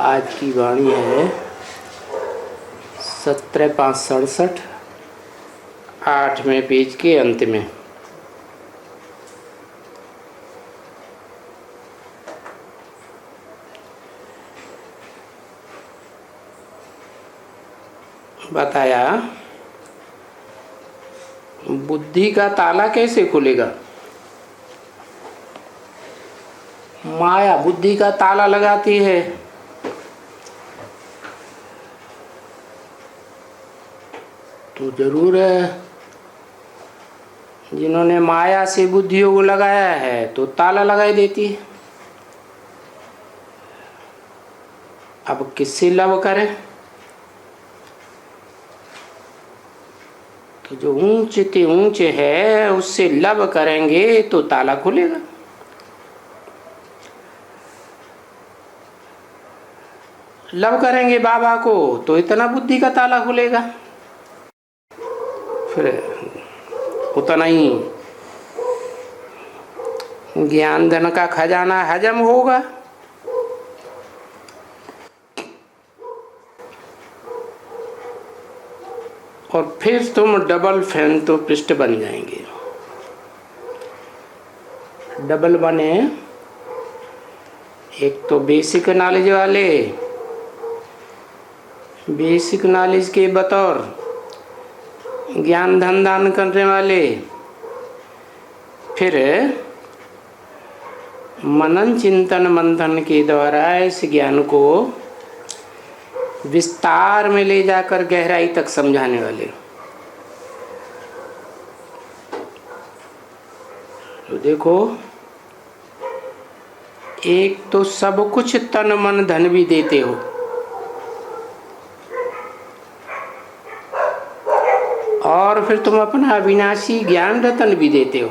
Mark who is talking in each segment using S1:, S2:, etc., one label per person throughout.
S1: आज की वाणी है 17/5/67, 8वें पेज के अंत में। बताया बुद्धि का ताला कैसे खुलेगा। माया बुद्धि का ताला लगाती है। तो जरूर है जिन्होंने माया से बुद्धियों को लगाया है तो ताला लगाई देती है। अब किससे लव करें। तो जो ऊंचे ते ऊंचे है उससे लव करेंगे तो ताला खुलेगा। लव करेंगे बाबा को तो इतना बुद्धि का ताला खुलेगा, फिर उतना ही ज्ञान धन का खजाना हजम होगा। और फिर तुम डबल फैन तो पृष्ठ बन जाएंगे। डबल बने, एक तो बेसिक नॉलेज वाले, बेसिक नॉलेज के बतौर ज्ञान धन दान करने वाले, फिर मनन चिंतन मंथन के द्वारा इस ज्ञान को विस्तार में ले जाकर गहराई तक समझाने वाले। तो देखो, एक तो सब कुछ तन मन धन भी देते हो, और फिर तुम अपना अविनाशी ज्ञान रतन भी देते हो।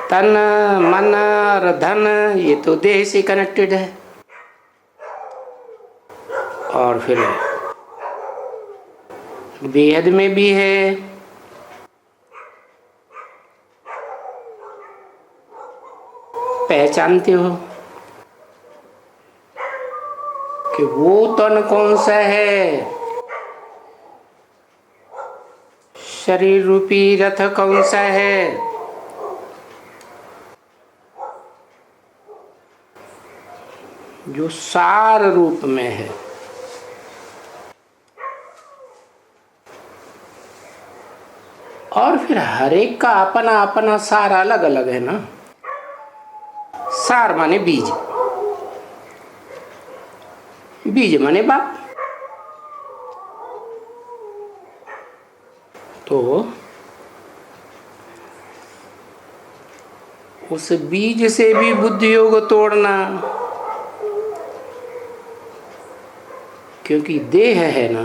S1: तन मन और धन ये तो देह से कनेक्टेड है, और फिर बेहद में भी है। पहचानते हो कि वो तन कौन सा है, शरीर रूपी रथ कौन सा है। जो सार रूप में है। और फिर हर एक का अपना अपना सार अलग अलग है ना। सार माने बीज, बीज माने बाप। तो उस बीज से भी बुद्धियों को तोड़ना, क्योंकि देह है ना,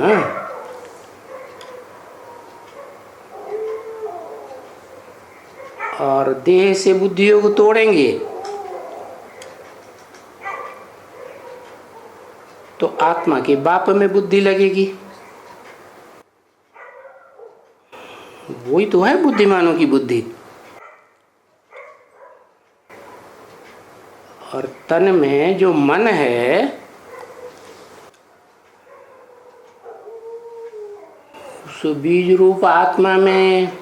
S1: और देह से बुद्धियों को तोड़ेंगे तो आत्मा के बाप में बुद्धि लगेगी। वही तो है बुद्धिमानों की बुद्धि। और तन में जो मन है उस बीज रूप आत्मा में,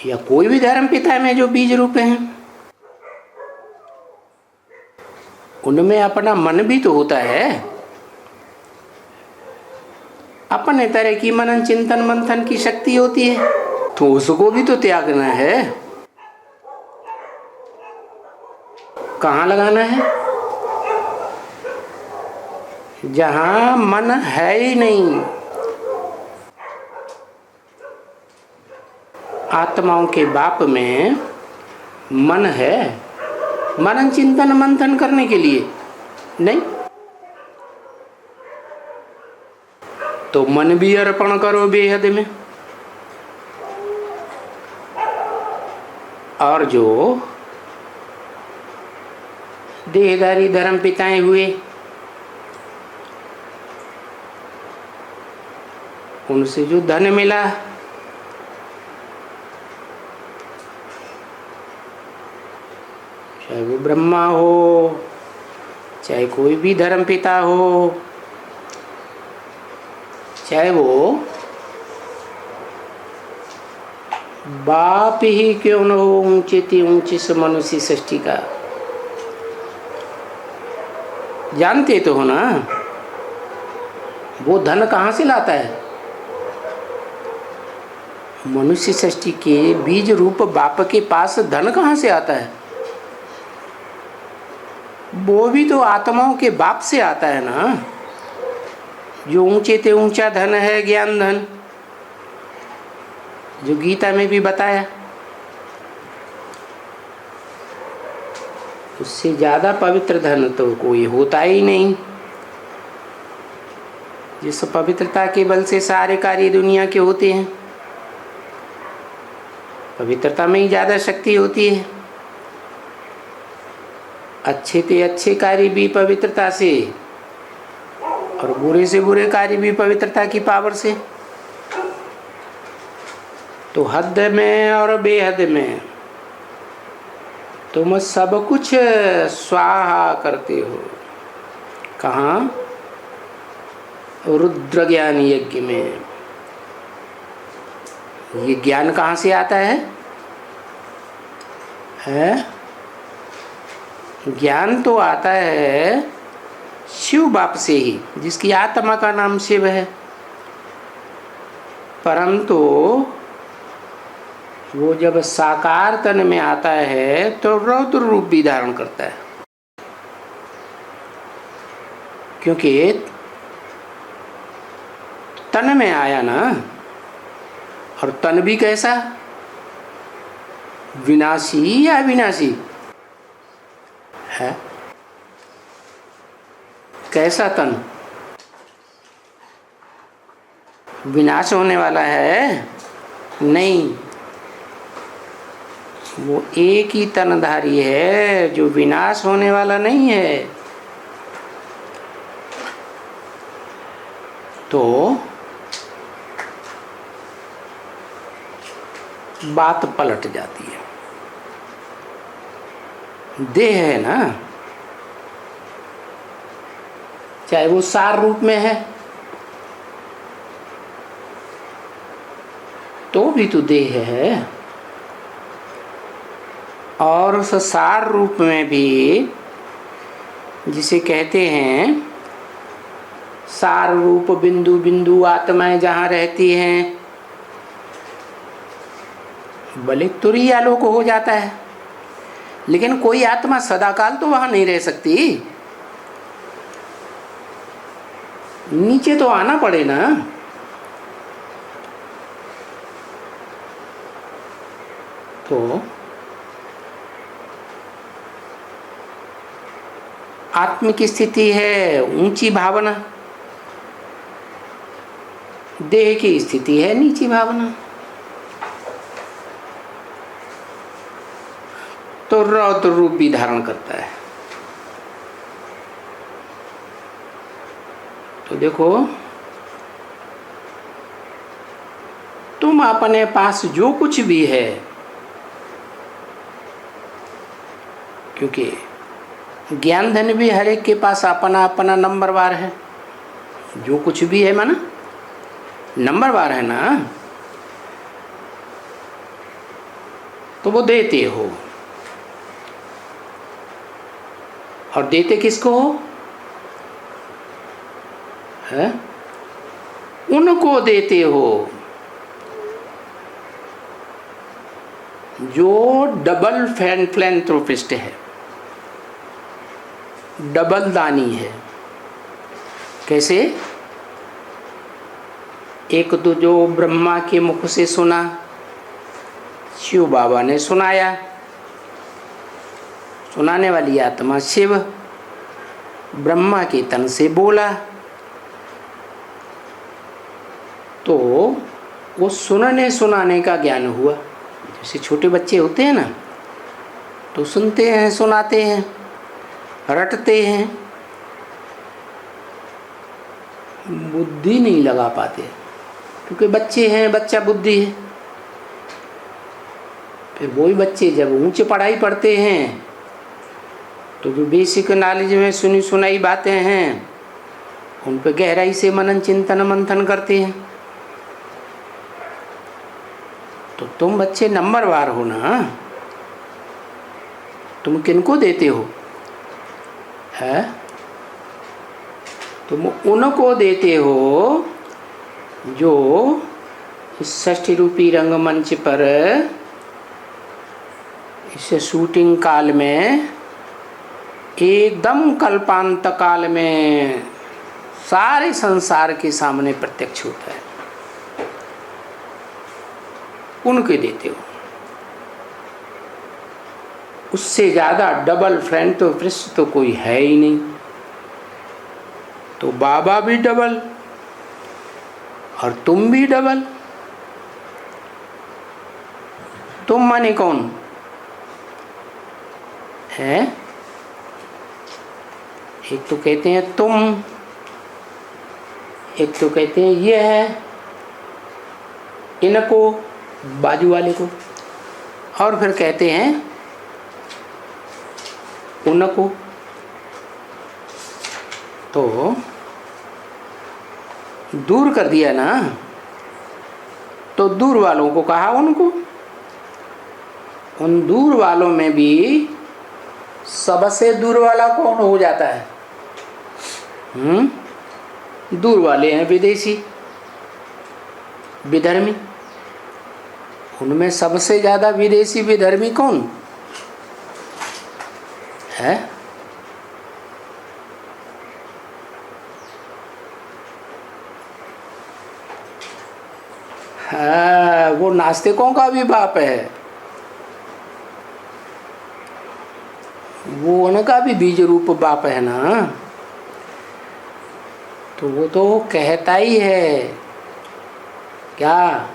S1: या कोई भी धर्म पिता में जो बीज रूप हैं, उनमें अपना मन भी तो होता है। अपने तरह की मनन चिंतन मंथन की शक्ति होती है, तो उसको भी तो त्यागना है। कहाँ लगाना है? जहां मन है ही नहीं। आत्माओं के बाप में मन है, मनन चिंतन मंथन करने के लिए नहीं। तो मन भी अर्पण करो बेहद में। और जो देहधारी धर्म पिताएं हुए, उनसे जो धन मिला चाहे वो ब्रह्मा हो, चाहे कोई भी धर्म पिता हो, चाहे वो बाप ही क्यों न हो ऊंचे ते ऊंचे से मनुष्य सृष्टि का। जानते तो हो ना, वो धन कहाँ से लाता है? मनुष्य सृष्टि के बीज रूप बाप के पास धन कहाँ से आता है? वो भी तो आत्माओं के बाप से आता है ना, जो ऊंचे ते ऊंचा धन है ज्ञान धन, जो गीता में भी बताया। उससे ज्यादा पवित्र धन तो कोई होता ही नहीं, जिस पवित्रता के बल से सारे कार्य दुनिया के होते हैं। पवित्रता में ही ज्यादा शक्ति होती है। अच्छे ते अच्छे कार्य भी पवित्रता से, और बुरे से बुरे कार्य भी पवित्रता की पावर से। तो हद में और बेहद में तुम सब कुछ स्वाहा करते हो। कहाँ? रुद्र ज्ञान यज्ञ में। ये ज्ञान कहाँ से आता है? ज्ञान तो आता है शिव बाप से ही, जिसकी आत्मा का नाम शिव है। परंतु वो जब साकार तन में आता है तो रौद्र रूप भी धारण करता है, क्योंकि तन में आया ना। और तन भी कैसा? विनाशी या अविनाशी है? कैसा तन? विनाश होने वाला है? नहीं, वो एक ही तनधारी है जो विनाश होने वाला नहीं है। तो बात पलट जाती है। देह है ना, चाहे वो सार रूप में है तो भी तो देह है, और उस सार रूप में भी जिसे कहते हैं सार रूप बिंदु बिंदु आत्माएं जहाँ रहती हैं, भले तुरीय आलोक हो जाता है, लेकिन कोई आत्मा सदाकाल तो वहां नहीं रह सकती। नीचे तो आना पड़े ना। तो आत्मिक स्थिति है ऊंची भावना, देह की स्थिति है नीची भावना। तो रौद्र रूप भी धारण करता है। तो देखो, तुम अपने पास जो कुछ भी है, क्योंकि ज्ञान धन भी हर एक के पास अपना अपना नंबरवार है। जो कुछ भी है माना नंबरवार है ना, तो वो देते हो। और देते किसको हो? है? उनको देते हो जो डबल फिलैंथ्रोपिस्ट है, डबल दानी है। कैसे? एक तो जो ब्रह्मा के मुख से सुना, शिव बाबा ने सुनाया, सुनाने वाली आत्मा शिव ब्रह्मा के तन से बोला, तो वो सुनने सुनाने का ज्ञान हुआ। जैसे छोटे बच्चे होते हैं ना, तो सुनते हैं, सुनाते हैं, रटते हैं, बुद्धि नहीं लगा पाते, क्योंकि बच्चे हैं, बच्चा बुद्धि है। फिर वही बच्चे जब ऊंचे पढ़ाई पढ़ते हैं तो जो बेसिक नॉलेज में सुनी सुनाई बातें हैं उन पर गहराई से मनन चिंतन मंथन करते हैं। तो तुम बच्चे नंबरवार हो ना, तुम किनको देते हो? है तुम उनको देते हो जो इस 60 रूपी रंगमंच पर इस शूटिंग काल में एकदम कल्पांत काल में सारे संसार के सामने प्रत्यक्ष होता है, उनके देते हो। उससे ज़्यादा डबल फ्रेंड तो पृष्ठ तो कोई है ही नहीं। तो बाबा भी डबल और तुम भी डबल। तुम माने कौन है? एक तो कहते हैं तुम, एक तो कहते हैं ये है, इनको बाजू वाले को, और फिर कहते हैं उनको। तो दूर कर दिया ना, तो दूर वालों को कहा उनको। उन दूर वालों में भी सबसे दूर वाला कौन हो जाता है? दूर वाले हैं विदेशी, विधर्मी। उनमें सबसे ज़्यादा विदेशी विधर्मी कौन है? हाँ, वो नास्तिकों का भी बाप है, वो उनका भी बीज रूप बाप है ना। तो वो तो कहता ही है क्या,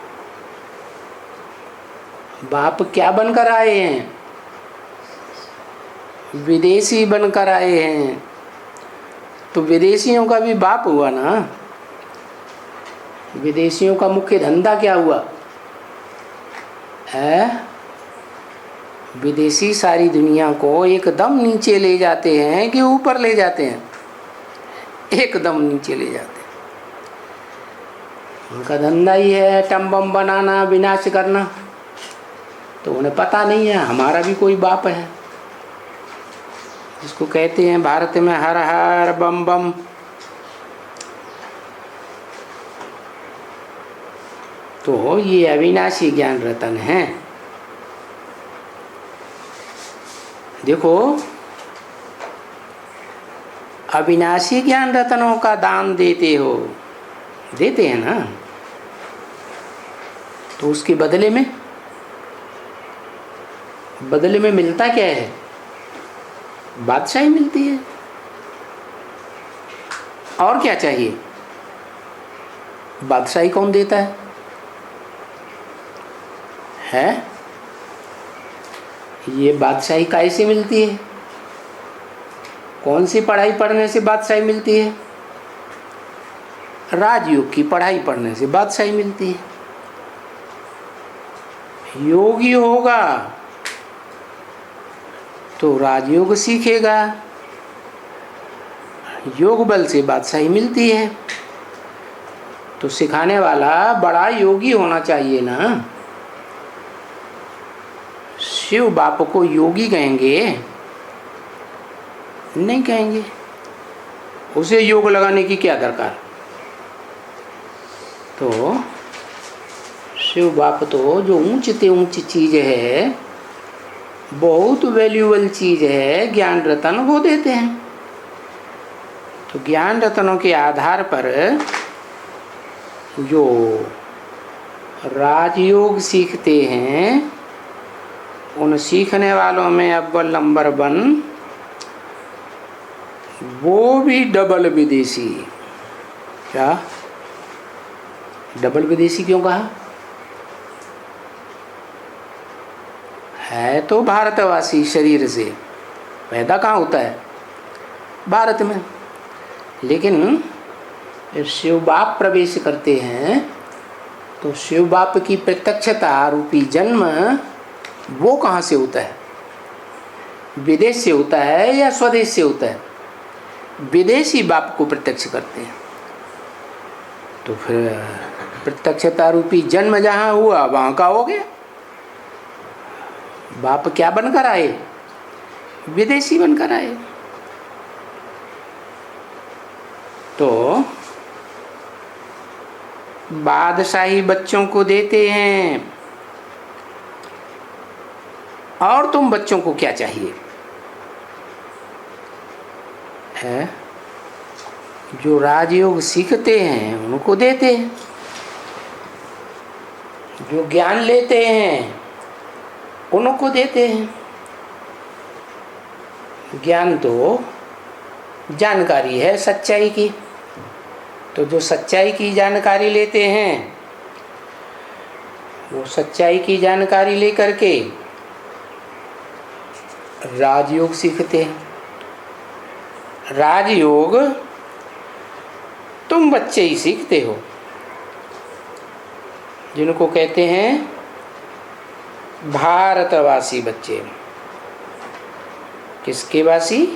S1: बाप क्या बनकर आए हैं? विदेशी बनकर आए हैं। तो विदेशियों का भी बाप हुआ ना। विदेशियों का मुख्य धंधा क्या हुआ है? विदेशी सारी दुनिया को एकदम नीचे ले जाते हैं कि ऊपर ले जाते हैं? एकदम नीचे ले जाते हैं। उनका धंधा ही है टम बम बनाना, विनाश करना। तो उन्हें पता नहीं है हमारा भी कोई बाप है, जिसको कहते हैं भारत में हर हर बम बम। तो ये अविनाशी ज्ञान रतन है। देखो, अविनाशी ज्ञान रतनों का दान देते हो, देते हैं ना, तो उसके बदले में मिलता क्या है? बादशाही मिलती है। और क्या चाहिए? बादशाही कौन देता है? ये बादशाही कैसे मिलती है? कौन सी पढ़ाई पढ़ने से बादशाही मिलती है? राजयोग की पढ़ाई पढ़ने से बादशाही मिलती है। योगी होगा तो राजयोग सीखेगा, योग बल से बादशाही मिलती है। तो सिखाने वाला बड़ा योगी होना चाहिए ना। शिव बाप को योगी कहेंगे? नहीं कहेंगे। उसे योग लगाने की क्या दरकार? तो शिव बाप तो जो ऊंच से ऊंच चीज़ है, बहुत वैल्यूबल चीज़ है, ज्ञान रतन, वो देते हैं। तो ज्ञान रतनों के आधार पर जो राजयोग सीखते हैं, उन सीखने वालों में अव्वल नंबर 1 वो भी डबल विदेशी। क्या डबल विदेशी क्यों कहा? है तो भारतवासी शरीर से, पैदा कहाँ होता है? भारत में। लेकिन शिव बाप प्रवेश करते हैं तो शिव बाप की प्रत्यक्षता रूपी जन्म वो कहाँ से होता है? विदेश से होता है या स्वदेश से होता है? विदेशी बाप को प्रत्यक्ष करते हैं। तो फिर प्रत्यक्षता रूपी जन्म जहाँ हुआ वहाँ का हो गया। बाप क्या बनकर आए? विदेशी बनकर आए। तो बादशाही बच्चों को देते हैं, और तुम बच्चों को क्या चाहिए है? जो राजयोग सीखते हैं उनको देते हैं, जो ज्ञान लेते हैं उनको देते हैं। ज्ञान तो जानकारी है सच्चाई की, तो जो सच्चाई की जानकारी लेते हैं वो सच्चाई की जानकारी लेकर के राजयोग सीखते हैं। राजयोग तुम बच्चे ही सीखते हो, जिनको कहते हैं भारतवासी बच्चे। किसके वासी?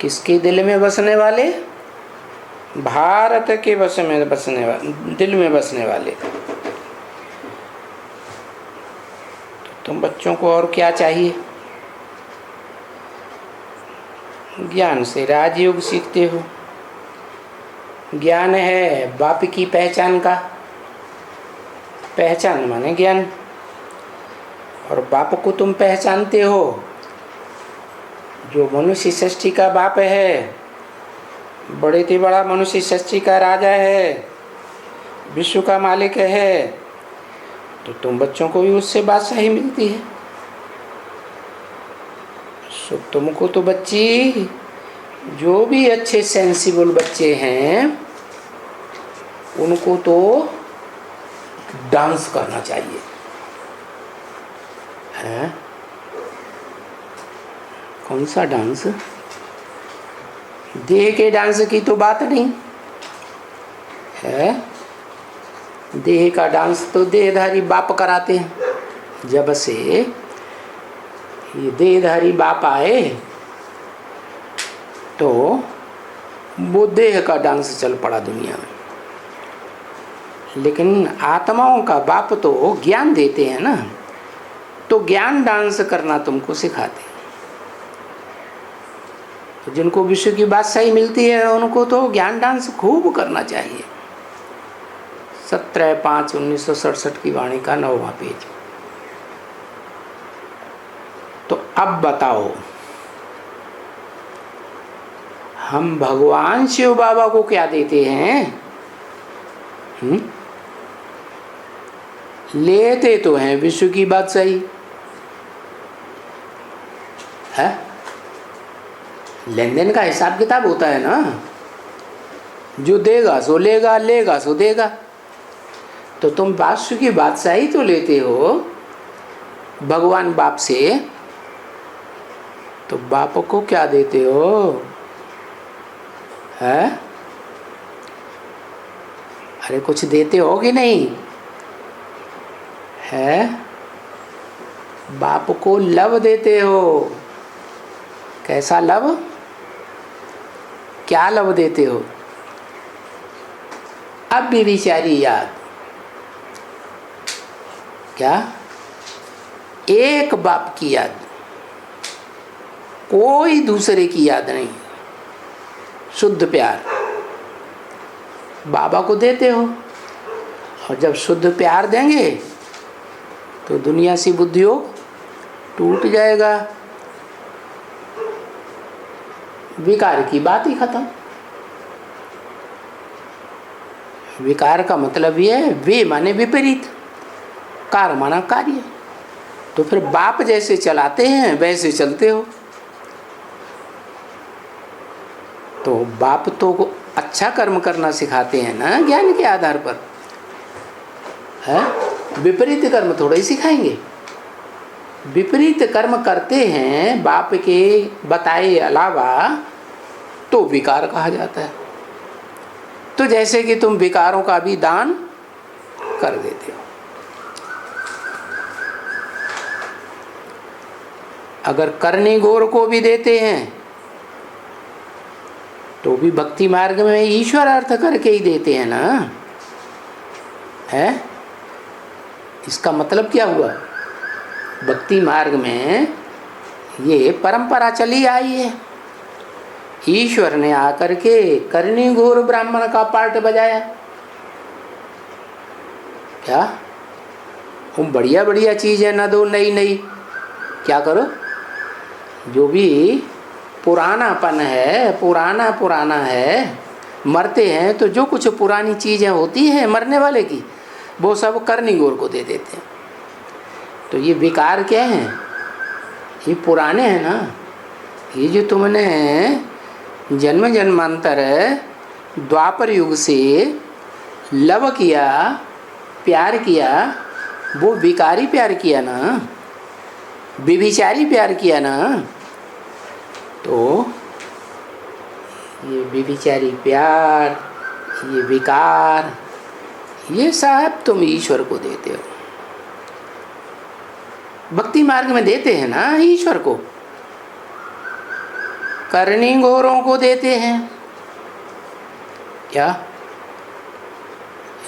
S1: किसके दिल में बसने वाले? भारत के बस में बसने वाले, दिल में बसने वाले। तो तुम बच्चों को और क्या चाहिए? ज्ञान से राजयोग सीखते हो। ज्ञान है बाप की पहचान का, पहचान माने ज्ञान, और बाप को तुम पहचानते हो जो मनुष्य सृष्टि का बाप है, बड़े से बड़ा मनुष्य सृष्टि का राजा है, विश्व का मालिक है। तो तुम बच्चों को भी उससे बादशाही मिलती है। सो तुमको तो बच्ची, जो भी अच्छे सेंसिबल बच्चे हैं उनको तो डांस करना चाहिए है। कौन सा डांस? देह के डांस की तो बात नहीं है। देह का डांस तो देहधारी बाप कराते हैं। जब से ये देहधारी बाप आए तो वो देह का डांस चल पड़ा दुनिया में। लेकिन आत्माओं का बाप तो ज्ञान देते हैं ना, तो ज्ञान डांस करना तुमको सिखाते हैं। तो जिनको विश्व की बादशाही मिलती है उनको तो ज्ञान डांस खूब करना चाहिए। 17/5/1967 की वाणी का 9वां पेज। तो अब बताओ, हम भगवान शिव बाबा को क्या देते हैं? लेते तो हैं विश्व की बादशाही है। लेन देन का हिसाब किताब होता है ना, जो देगा सो लेगा, लेगा सो देगा। तो तुम विश्व की बादशाही तो लेते हो भगवान बाप से, तो बाप को क्या देते हो है? अरे कुछ देते हो कि नहीं है? बाप को लव देते हो। कैसा लव? क्या लव देते हो? अब भी बेचारी याद, क्या? एक बाप की याद, कोई दूसरे की याद नहीं। शुद्ध प्यार बाबा को देते हो, और जब शुद्ध प्यार देंगे तो दुनिया से बुद्धियोग टूट जाएगा। विकार की बात ही खत्म। विकार का मतलब ये है, वे माने विपरीत, कार माना कार्य। तो फिर बाप जैसे चलाते हैं वैसे चलते हो। तो बाप तो अच्छा कर्म करना सिखाते हैं ना ज्ञान के आधार पर है। विपरीत कर्म थोड़ा ही सिखाएंगे। विपरीत कर्म करते हैं बाप के बताए अलावा तो विकार कहा जाता है। तो जैसे कि तुम विकारों का भी दान कर देते हो। अगर करनी घोर को भी देते हैं तो भी भक्ति मार्ग में ईश्वर अर्थ करके ही देते हैं ना, है? इसका मतलब क्या हुआ? भक्ति मार्ग में ये परंपरा चली आई है। ईश्वर ने आकर के करनी घोर ब्राह्मण का पार्ट बजाया। क्या तुम बढ़िया बढ़िया चीज़ें न दो नई नई, क्या करो? जो भी पुरानापन है, पुराना है, मरते हैं तो जो कुछ पुरानी चीज़ें होती हैं मरने वाले की, वो सब करनी घोर को दे देते हैं। तो ये विकार क्या है? ये पुराने हैं ना। ये जो तुमने जन्म जन्मांतर द्वापर युग से लव किया, प्यार किया, वो विकारी प्यार किया ना, व्यभिचारी प्यार किया ना। तो ये व्यभिचारी प्यार, ये विकार, ये सब तुम ईश्वर को देते हो। भक्ति मार्ग में देते हैं ना ईश्वर को, करनी घोरों को देते हैं। क्या?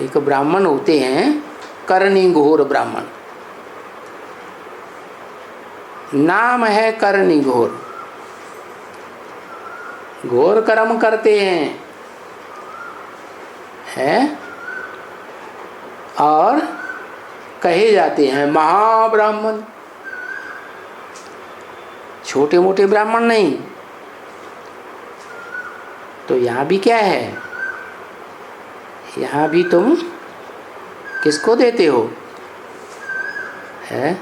S1: एक ब्राह्मण होते हैं करनी घोर ब्राह्मण, नाम है करनी घोर, घोर कर्म करते हैं और कहे जाते हैं महाब्राह्मण। छोटे मोटे ब्राह्मण नहीं। तो यहाँ भी क्या है? यहाँ भी तुम किसको देते हो? है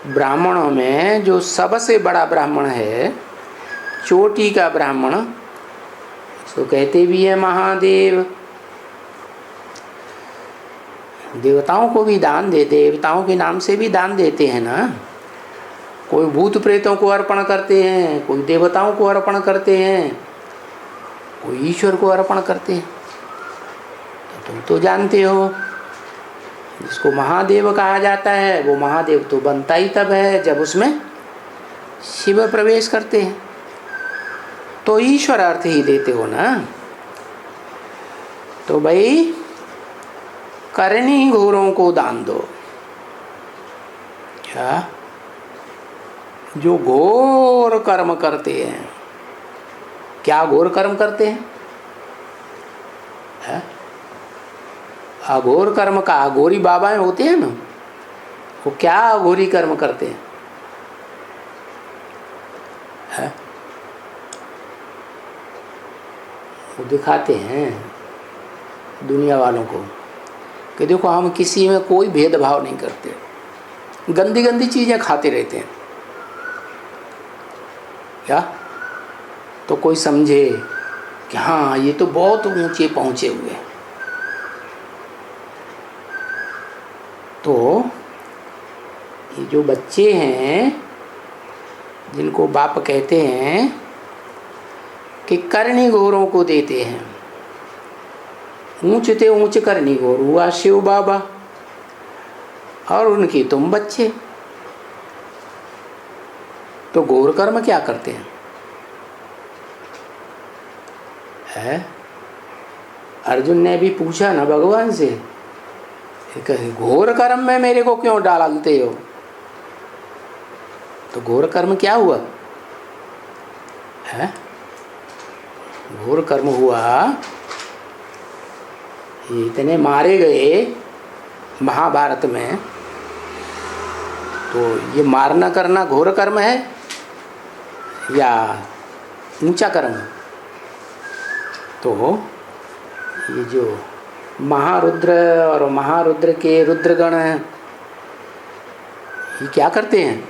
S1: ब्राह्मणों में जो सबसे बड़ा ब्राह्मण है, चोटी का ब्राह्मण, उसको कहते भी है महादेव। देवताओं को भी दान देते, देवताओं के नाम से भी दान देते हैं ना। कोई भूत प्रेतों को अर्पण करते हैं, कोई देवताओं को अर्पण करते हैं, कोई ईश्वर को अर्पण करते हैं। तो तुम तो जानते हो, जिसको महादेव कहा जाता है वो महादेव तो बनता ही तब है जब उसमें शिव प्रवेश करते हैं। तो ईश्वर अर्थ ही देते हो ना। तो भाई करनी घोरों को दान दो। क्या? जो घोर कर्म करते हैं। क्या घोर कर्म करते हैं? है? अघोर कर्म का अघोरी बाबाएं होते हैं ना, वो क्या अघोरी कर्म करते हैं? है? वो दिखाते हैं दुनिया वालों को कि देखो हम किसी में कोई भेदभाव नहीं करते, गंदी गंदी चीज़ें खाते रहते हैं। क्या? तो कोई समझे कि हाँ ये तो बहुत ऊंचे पहुँचे हुए हैं। तो ये जो बच्चे हैं जिनको बाप कहते हैं कि करनी घोरों को देते हैं, ऊंचते ऊंच करनी घोर हुआ शिव बाबा और उनकी तुम बच्चे। तो घोर कर्म क्या करते हैं? है? अर्जुन ने भी पूछा ना भगवान से, घोर कर्म में मेरे को क्यों डालते हो? तो घोर कर्म क्या हुआ? है? घोर कर्म हुआ, इतने मारे गए महाभारत में। तो ये मारना करना घोर कर्म है या ऊंचा कर्म? तो ये जो महारुद्र और महारुद्र के रुद्रगण हैं, ये क्या करते हैं?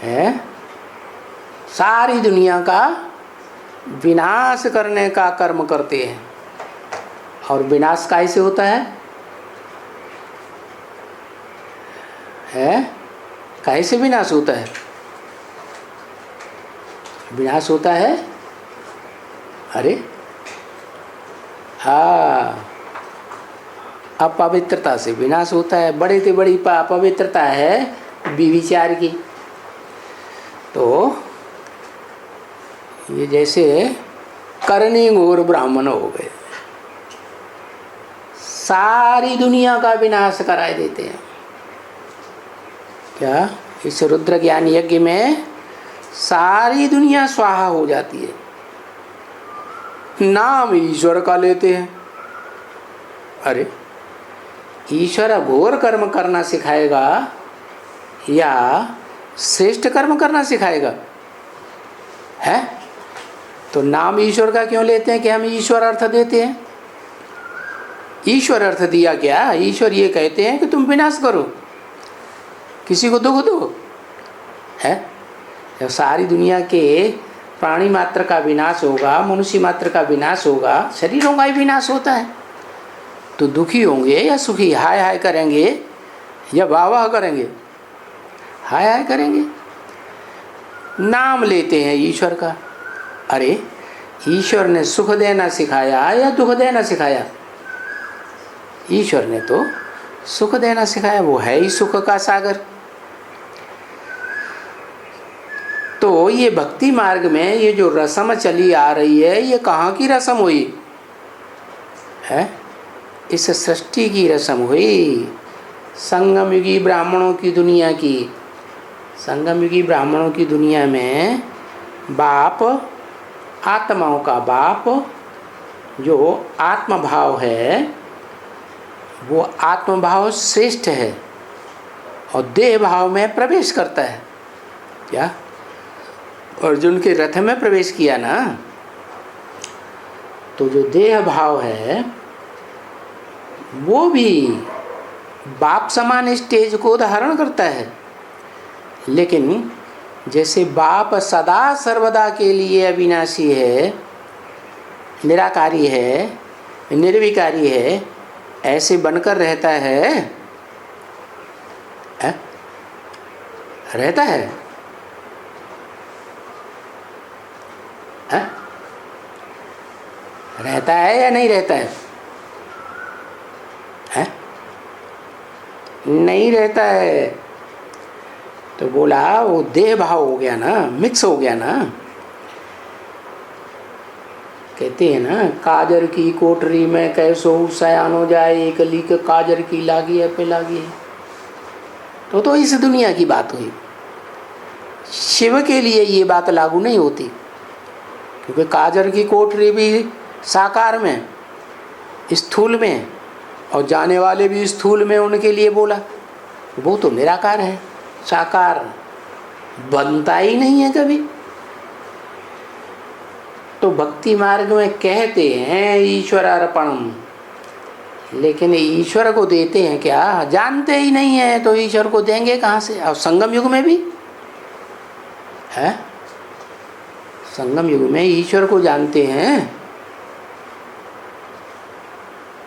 S1: है? सारी दुनिया का विनाश करने का कर्म करते हैं। और विनाश कैसे होता है? कैसे विनाश होता है? विनाश होता है, अरे हाँ, अपवित्रता से विनाश होता है। बड़े से बड़ी अपवित्रता है व्यभिचार की। तो ये जैसे करनी घोर ब्राह्मण हो गए, सारी दुनिया का विनाश कराए देते हैं। क्या इस रुद्र ज्ञान यज्ञ में सारी दुनिया स्वाहा हो जाती है, नाम ईश्वर का लेते हैं। अरे ईश्वर घोर कर्म करना सिखाएगा या श्रेष्ठ कर्म करना सिखाएगा? है तो नाम ईश्वर का क्यों लेते हैं कि हम ईश्वर अर्थ देते हैं? ईश्वर अर्थ दिया क्या? ईश्वर ये कहते हैं कि तुम विनाश करो, किसी को दुख दो। है जब सारी दुनिया के प्राणी मात्र का विनाश होगा, मनुष्य मात्र का विनाश होगा, शरीरों का ही विनाश होता है, तो दुखी होंगे या सुखी? हाय हाय करेंगे या वाह वाह करेंगे? हाय हाय करेंगे। नाम लेते हैं ईश्वर का। अरे ईश्वर ने सुख देना सिखाया या दुख देना सिखाया? ईश्वर ने तो सुख देना सिखाया, वो है ही सुख का सागर। तो ये भक्ति मार्ग में ये जो रस्म चली आ रही है, ये कहाँ की रस्म हुई है? इस सृष्टि की रस्म हुई, संगम युगी ब्राह्मणों की दुनिया की। संगम युगी ब्राह्मणों की दुनिया में बाप, आत्माओं का बाप, जो आत्मभाव है वो आत्मभाव श्रेष्ठ है और देह भाव में प्रवेश करता है। क्या अर्जुन के रथ में प्रवेश किया ना, तो जो देह भाव है वो भी बाप समान स्टेज को धारण करता है। लेकिन जैसे बाप सदा सर्वदा के लिए अविनाशी है, निराकारी है, निर्विकारी है, ऐसे बनकर रहता है, रहता है, रहता है या नहीं रहता है? नहीं रहता है। तो बोला वो देह भाव हो गया ना, मिक्स हो गया ना। कहते हैं ना, काजर की कोठरी में कैसो सयान हो जाए, एक लीक काजर की लागी है पे लागी है। तो इस दुनिया की बात हुई। शिव के लिए ये बात लागू नहीं होती, क्योंकि काजर की कोठरी भी साकार में, स्थूल में, और जाने वाले भी स्थूल में, उनके लिए बोला। वो तो निराकार है, साकार बनता ही नहीं है कभी। तो भक्ति मार्ग में कहते हैं ईश्वर अर्पणम, लेकिन ईश्वर को देते हैं क्या? जानते ही नहीं है, तो ईश्वर को देंगे कहाँ से? और संगम युग में भी है, संगम युग में ईश्वर को जानते हैं?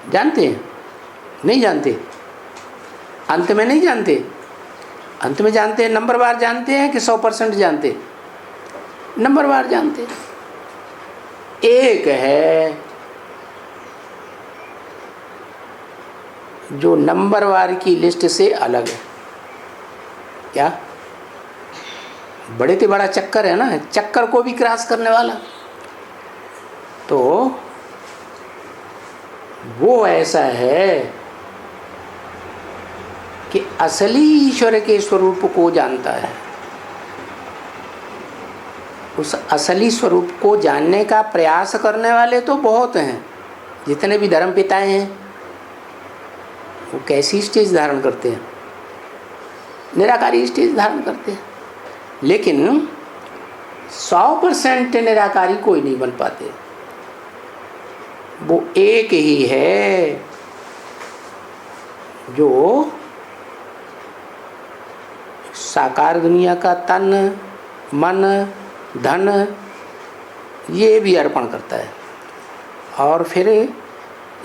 S1: जानते हैं? नहीं जानते। अंत में नहीं जानते। अंत में जानते हैं, नंबरवार जानते हैं कि 100% जानते? नंबरवार जानते। एक है जो नंबरवार की लिस्ट से अलग है। क्या? बड़े से बड़ा चक्कर है ना, चक्कर को भी क्रॉस करने वाला। तो वो ऐसा है कि असली ईश्वर के स्वरूप को जानता है। उस असली स्वरूप को जानने का प्रयास करने वाले तो बहुत हैं। जितने भी धर्म पिताएं हैं वो कैसी स्टेज धारण करते हैं? निराकारी स्टेज धारण करते हैं। लेकिन 100% निराकारी कोई नहीं बन पाते। वो एक ही है जो साकार दुनिया का तन, मन, धन ये भी अर्पण करता है। और फिर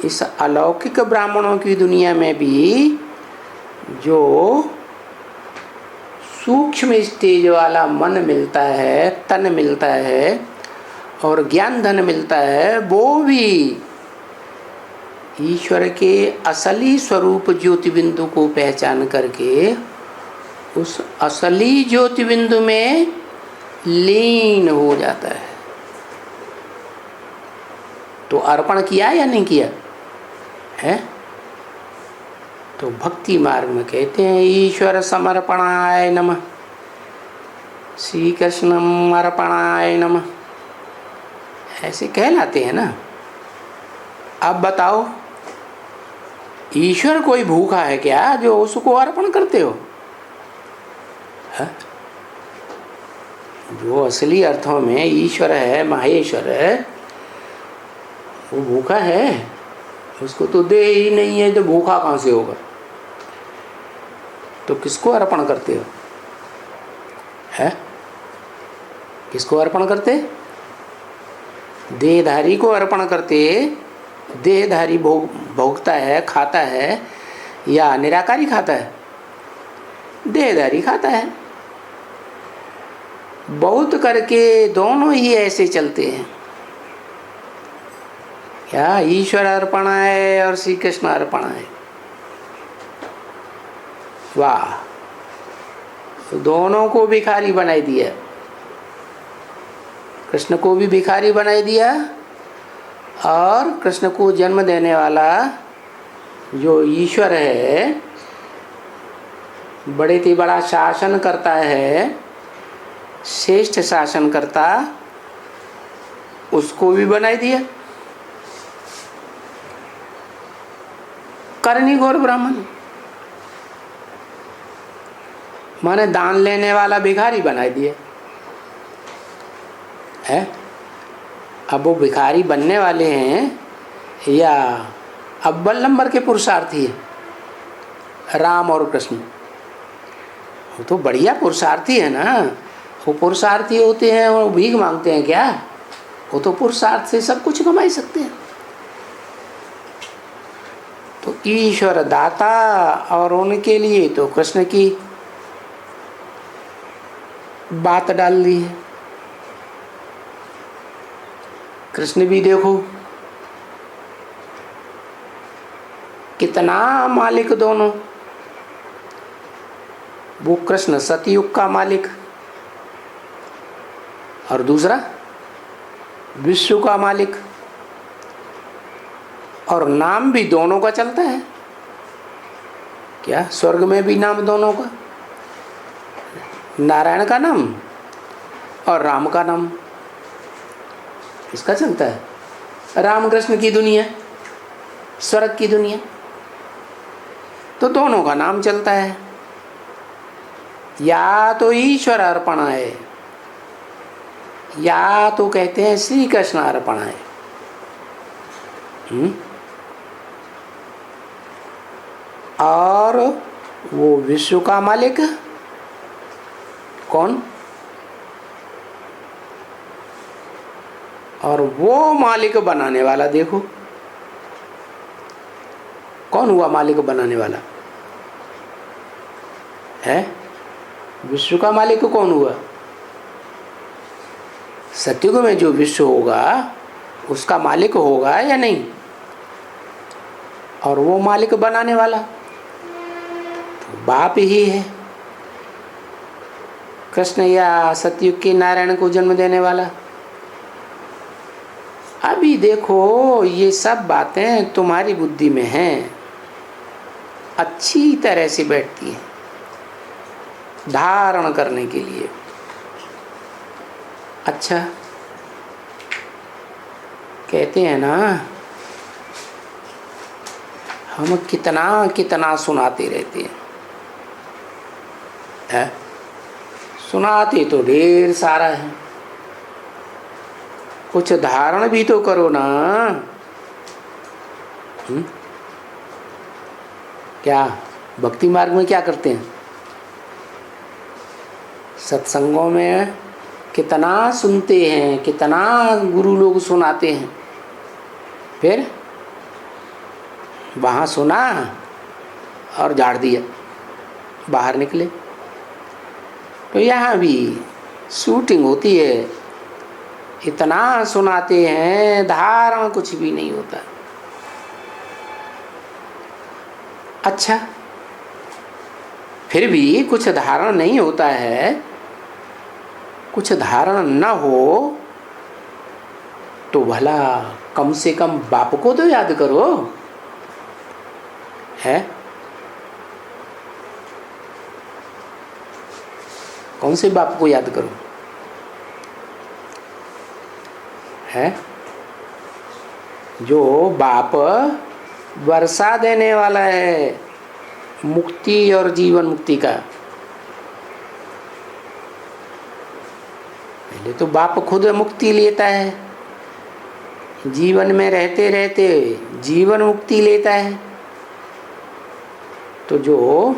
S1: इस अलौकिक ब्राह्मणों की दुनिया में भी जो सूक्ष्म स्टेज वाला मन मिलता है, तन मिलता है और ज्ञान धन मिलता है, वो भी ईश्वर के असली स्वरूप ज्योति बिंदु को पहचान करके उस असली ज्योति बिंदु में लीन हो जाता है। तो अर्पण किया या नहीं किया है? तो भक्ति मार्ग में कहते हैं ईश्वर समर्पणाय नमः, श्री कृष्णम अर्पणाय नमः, ऐसे कहलाते हैं ना। अब बताओ, ईश्वर कोई भूखा है क्या जो उसको अर्पण करते हो? है? जो असली अर्थों में ईश्वर है, माहेश्वर है, वो भूखा है? उसको तो दे ही नहीं है, तो भूखा कहाँ से होगा? तो किसको अर्पण करते हो? है? किसको अर्पण करते? देहधारी को अर्पण करते। देहधारी भोगता है, खाता है, या निराकारी खाता है? देहधारी खाता है। बहुत करके दोनों ही ऐसे चलते हैं। क्या ईश्वर अर्पण है और श्री कृष्ण अर्पण है? वाह, तो दोनों को भिखारी बनाई दिया। कृष्ण को भी भिखारी बनाई दिया, और कृष्ण को जन्म देने वाला जो ईश्वर है, बड़े से बड़ा शासन करता है, श्रेष्ठ शासन करता, उसको भी बनाई दिया करनी घोर ब्राह्मण। माने दान लेने वाला भिखारी बनाई दिया है। अब वो भिखारी बनने वाले हैं या अव्वल नंबर के पुरुषार्थी है राम और कृष्ण? वो तो बढ़िया पुरुषार्थी है ना। वो पुरुषार्थी होते हैं और भीख मांगते हैं क्या? वो तो पुरुषार्थ से सब कुछ कमा सकते हैं। तो ईश्वर दाता, और उनके लिए तो कृष्ण की बात डाल दी है। कृष्ण भी देखो कितना मालिक दोनों। वो कृष्ण सतयुग का मालिक, और दूसरा विश्व का मालिक, और नाम भी दोनों का चलता है। क्या स्वर्ग में भी नाम दोनों का? नारायण का नाम और राम का नाम किसका चलता है? राम कृष्ण की दुनिया, स्वर्ग की दुनिया, तो दोनों का नाम चलता है। या तो ईश्वर अर्पण है, या तो कहते हैं श्री कृष्ण अर्पण है। और वो विश्व का मालिक कौन? और वो मालिक बनाने वाला देखो कौन हुआ? मालिक बनाने वाला है। विश्व का मालिक कौन हुआ? सतयुग में जो विश्व होगा उसका मालिक होगा या नहीं? और वो मालिक बनाने वाला तो बाप ही है। कृष्ण या सतयुग के नारायण को जन्म देने वाला। अभी देखो ये सब बातें तुम्हारी बुद्धि में हैं, अच्छी तरह से बैठती हैं धारण करने के लिए। अच्छा, कहते हैं ना हम कितना कितना सुनाते रहते हैं, है? सुनाते तो ढेर सारा है, कुछ धारण भी तो करो ना। क्या भक्ति मार्ग में क्या करते हैं? सत्संगों में कितना सुनते हैं, कितना गुरु लोग सुनाते हैं, फिर वहाँ सुना और झाड़ दिया, बाहर निकले। तो यहाँ भी शूटिंग होती है, इतना सुनाते हैं, धारण कुछ भी नहीं होता। अच्छा, फिर भी कुछ धारण नहीं होता है, कुछ धारण न हो तो भला कम से कम बाप को तो याद करो, है? कौन से बाप को याद करो, है? जो बाप वर्षा देने वाला है मुक्ति और जीवन मुक्ति का। पहले तो बाप खुद मुक्ति लेता है, जीवन में रहते रहते जीवन मुक्ति लेता है। तो जो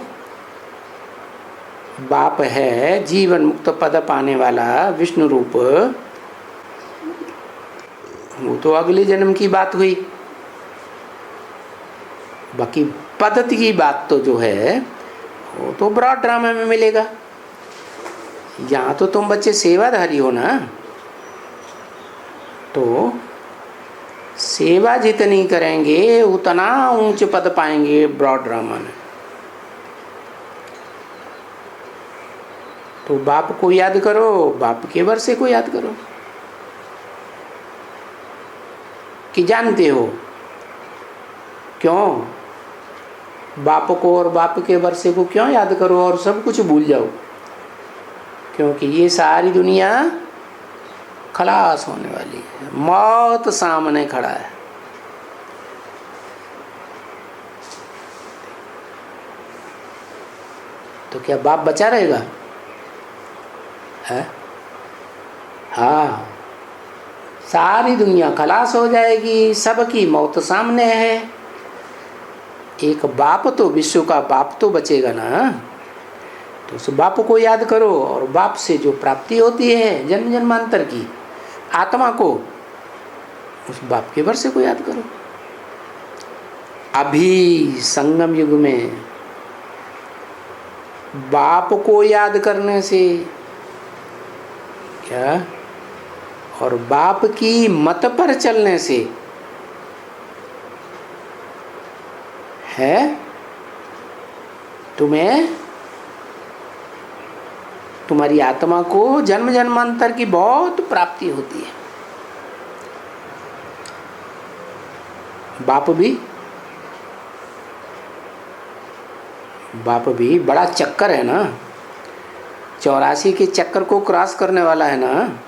S1: बाप है जीवन मुक्त पद पाने वाला विष्णु रूप, वो तो अगले जन्म की बात हुई। बाकी पद्धति की बात तो जो है वो तो ब्रॉड ड्रामा में मिलेगा। यहाँ तो तुम बच्चे सेवाधारी हो ना, तो सेवा जितनी करेंगे उतना ऊंच पद पाएंगे ब्रॉड ड्रामा में। तो बाप को याद करो, बाप के वर्षे को याद करो। कि जानते हो क्यों बाप को और बाप के वर्षे को क्यों याद करो और सब कुछ भूल जाओ? क्योंकि ये सारी दुनिया खलास होने वाली है, मौत सामने खड़ा है। तो क्या बाप बचा रहेगा? है? हाँ, सारी दुनिया खलास हो जाएगी, सबकी मौत सामने है। एक बाप तो, विश्व का बाप तो बचेगा ना। तो उस बाप को याद करो और बाप से जो प्राप्ति होती है जन्म जन्मांतर की आत्मा को, उस बाप के वर्षे को याद करो। अभी संगम युग में बाप को याद करने से क्या, और बाप की मत पर चलने से है तुम्हें, तुम्हारी आत्मा को जन्म जन्मांतर की बहुत प्राप्ति होती है। बाप भी बड़ा चक्कर है ना, 84 के चक्कर को क्रॉस करने वाला है ना।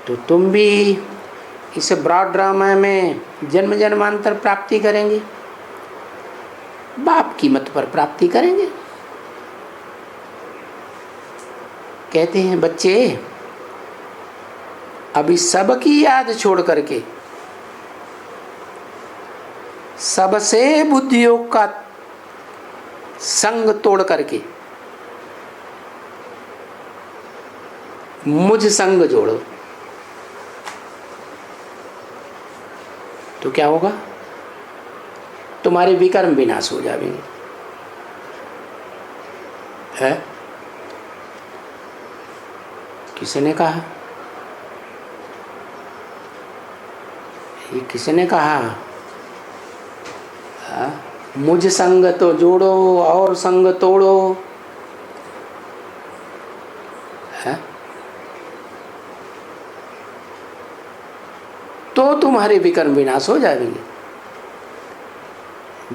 S1: तो तुम भी इस ब्रॉड ड्रामा में जन्म जन्मांतर प्राप्ति करेंगे, बाप की मत पर प्राप्ति करेंगे। कहते हैं बच्चे अभी सबकी याद छोड़ करके, सबसे बुद्धि योग का संग तोड़ करके मुझ संग जोड़ो, तो क्या होगा? तुम्हारे विकर्म विनाश हो जाएंगे। है? किसने कहा? ये किसने कहा? मुझ संग तो जोड़ो और संग तोड़ो। है? तो तुम्हारे विकर्म विनाश हो जाएंगे।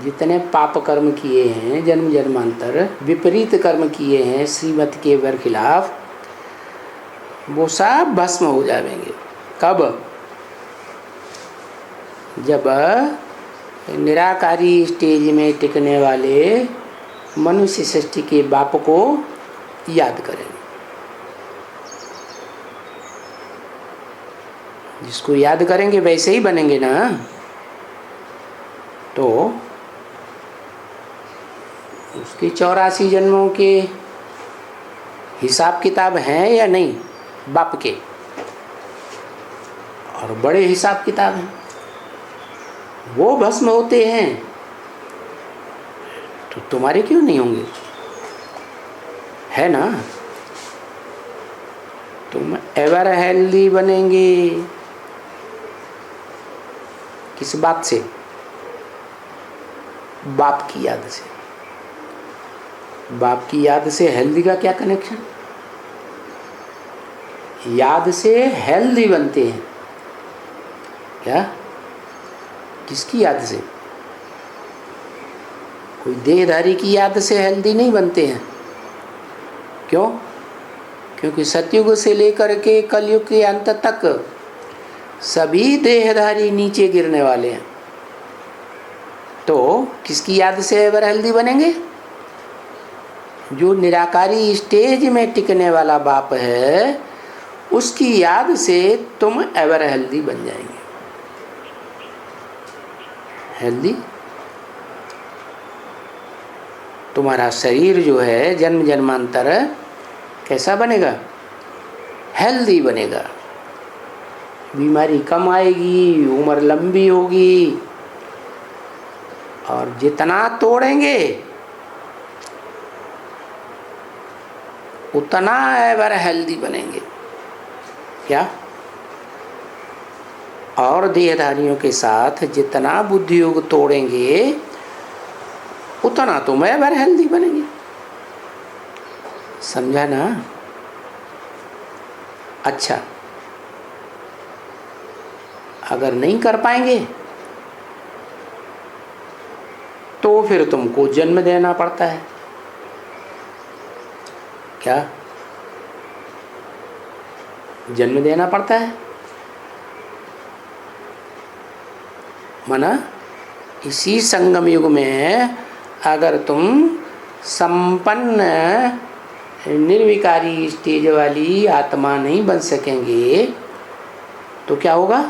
S1: जितने पाप कर्म किए हैं जन्म जन्मांतर, विपरीत कर्म किए हैं श्रीमत के बरखिलाफ, वो सब भस्म हो जाएंगे। कब? जब निराकारी स्टेज में टिकने वाले मनुष्य सृष्टि के बाप को याद करेंगे। जिसको याद करेंगे वैसे ही बनेंगे ना। तो उसके 84 जन्मों के हिसाब किताब हैं या नहीं बाप के? और बड़े हिसाब किताब हैं, वो भस्म होते हैं। तो तुम्हारे क्यों नहीं होंगे? है ना? तुम एवर हेल्दी बनेंगे। किस बात से? बाप की याद से। बाप की याद से हेल्दी का क्या कनेक्शन? याद से हेल्दी बनते हैं। क्या? किसकी याद से? कोई देहधारी की याद से हेल्दी नहीं बनते हैं। क्यों? क्योंकि सतयुग से लेकर के कलयुग के अंत तक सभी देहधारी नीचे गिरने वाले हैं। तो किसकी याद से एवर हेल्दी बनेंगे? जो निराकारी स्टेज में टिकने वाला बाप है, उसकी याद से तुम एवर हेल्दी बन जाएंगे। हेल्दी तुम्हारा शरीर जो है जन्म जन्मांतर कैसा बनेगा? हेल्दी बनेगा। बीमारी कम आएगी, उम्र लंबी होगी, और जितना तोड़ेंगे उतना एवर हेल्दी बनेंगे। क्या? और देहधारियों के साथ जितना बुद्धि योग तोड़ेंगे उतना तुम एवर हेल्दी बनेंगे। समझा ना? अच्छा, अगर नहीं कर पाएंगे तो फिर तुमको जन्म देना पड़ता है। क्या? जन्म देना पड़ता है। माना इसी संगम युग में अगर तुम संपन्न निर्विकारी स्टेज वाली आत्मा नहीं बन सकेंगे तो क्या होगा?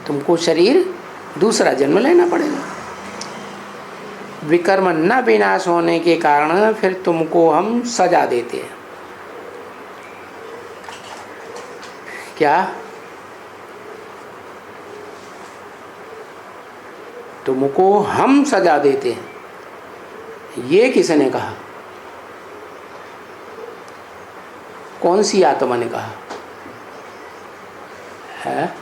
S1: तुमको शरीर दूसरा जन्म लेना पड़ेगा। विकर्म न विनाश होने के कारण फिर तुमको हम सजा देते हैं। क्या? तुमको हम सजा देते हैं। ये किसने कहा? कौन सी आत्मा ने कहा है?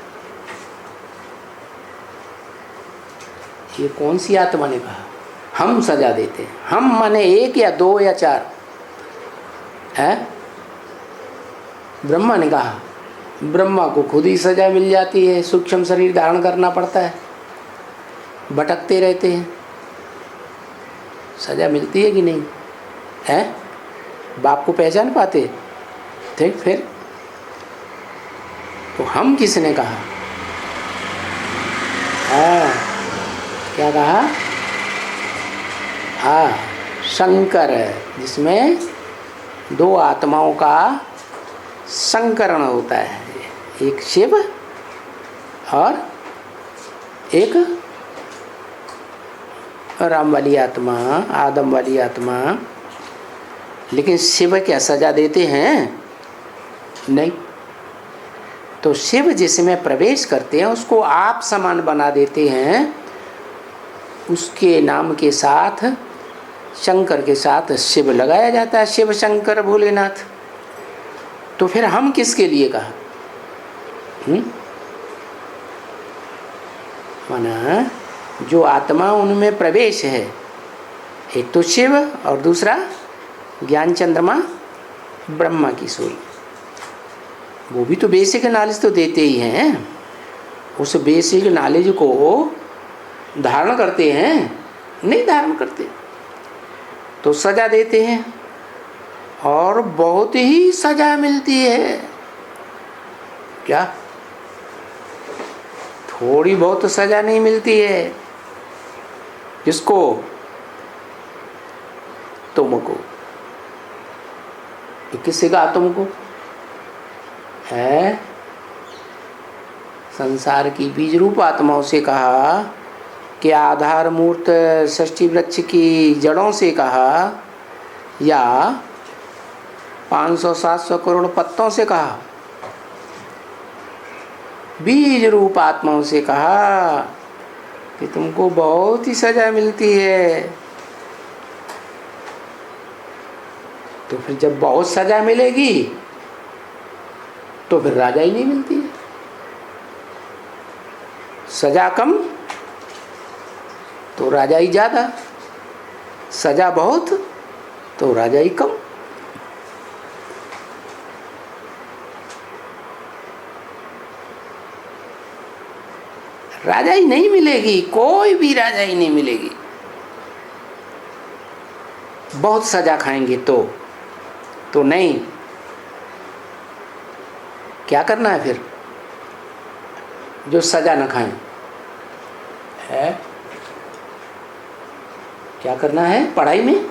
S1: ये कौन सी आत्मा ने कहा हम सजा देते हैं? हम माने एक या दो या चार है? ब्रह्मा ने कहा। ब्रह्मा को खुद ही सजा मिल जाती है, सूक्ष्म शरीर धारण करना पड़ता है, भटकते रहते हैं, सजा मिलती है कि नहीं है? बाप को पहचान पाते थे फिर? तो हम किसने कहा? हाँ, क्या कहा? हाँ, शंकर है, जिसमें दो आत्माओं का संकरण होता है, एक शिव और एक राम वाली आत्मा, आदम वाली आत्मा। लेकिन शिव क्या सजा देते हैं? नहीं। तो शिव जिसमें प्रवेश करते हैं उसको आप समान बना देते हैं, उसके नाम के साथ शंकर के साथ शिव लगाया जाता है, शिव शंकर भोलेनाथ। तो फिर हम किसके लिए कहा? माना जो आत्मा उनमें प्रवेश है, एक तो शिव और दूसरा ज्ञान चंद्रमा ब्रह्मा की सूर्य, वो भी तो बेसिक नॉलेज तो देते ही हैं। उस बेसिक नॉलेज को धारण करते हैं? नहीं धारण करते, तो सजा देते हैं, और बहुत ही सजा मिलती है। क्या? थोड़ी बहुत सजा नहीं मिलती है। किसको? तुमको। किससे कहा तुमको है? संसार की बीज रूप आत्माओं से कहा, कि आधार मूर्त षष्ठी वृक्ष की जड़ों से कहा, या 500-700 करोड़ पत्तों से कहा? बीज रूप आत्माओं से कहा कि तुमको बहुत ही सजा मिलती है। तो फिर जब बहुत सजा मिलेगी तो फिर राजा ही नहीं मिलती है। सजा कम तो राजा ही ज़्यादा, सजा बहुत तो राजा ही कम। राजाई नहीं मिलेगी, कोई भी राजाई नहीं मिलेगी। बहुत सजा खाएंगे तो नहीं। क्या करना है फिर? जो सजा न खाएं है, क्या करना है? पढ़ाई में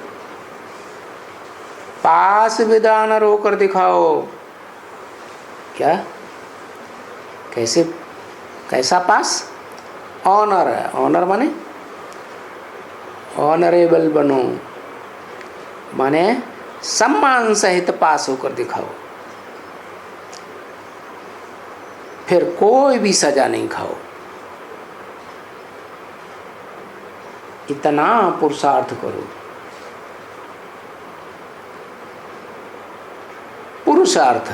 S1: पास विद्वान होकर दिखाओ। क्या? कैसे? कैसा पास? ऑनर है। ऑनर माने ऑनरेबल बनो, माने सम्मान सहित पास होकर दिखाओ। फिर कोई भी सजा नहीं खाओ। इतना पुरुषार्थ करो। पुरुषार्थ,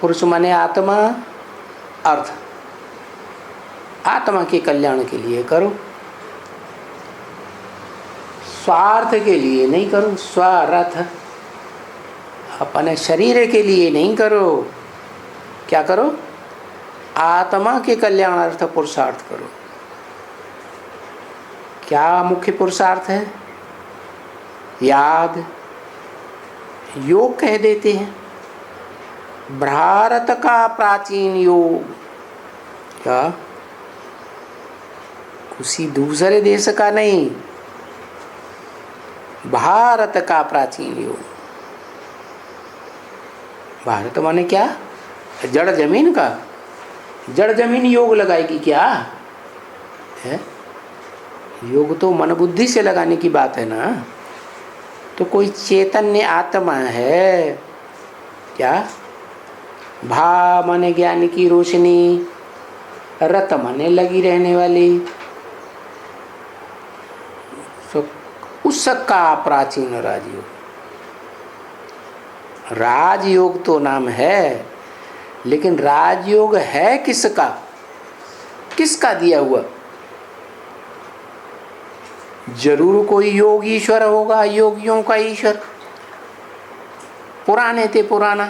S1: पुरुष माने आत्मा, अर्थ, आत्मा के कल्याण के लिए करो, स्वार्थ के लिए नहीं करो। स्वार्थ अपने शरीर के लिए नहीं करो। क्या करो? आत्मा के कल्याणार्थ पुरुषार्थ करो। क्या मुख्य पुरुषार्थ है? याद, योग कह देते हैं। भारत का प्राचीन योग, क्या किसी दूसरे देश का नहीं, भारत का प्राचीन योग। भारत माने क्या? जड़ जमीन का। जड़ जमीन योग लगाएगी क्या है? योग तो मन बुद्धि से लगाने की बात है ना। तो कोई चैतन्य आत्मा है क्या? भा माने ज्ञान की रोशनी, रत माने लगी रहने वाली, तो उसका प्राचीन राजयोग। राजयोग तो नाम है, लेकिन राजयोग है किसका? किसका दिया हुआ? जरूर कोई योग ईश्वर होगा, योगियों का ईश्वर। पुराने थे, पुराना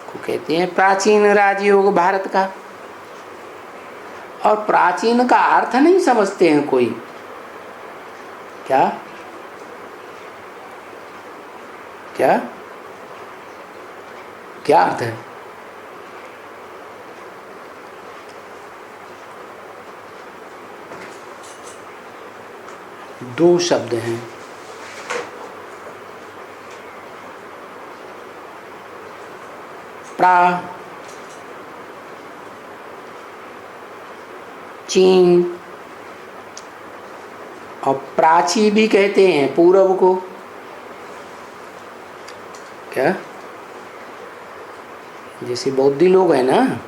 S1: को कहते हैं प्राचीन राजयोग भारत का। और प्राचीन का अर्थ नहीं समझते हैं कोई। क्या क्या क्या अर्थ है? दो शब्द हैं, प्राचीन और प्राची भी कहते हैं पूरब को। क्या? जैसे बौद्धि लोग हैं ना,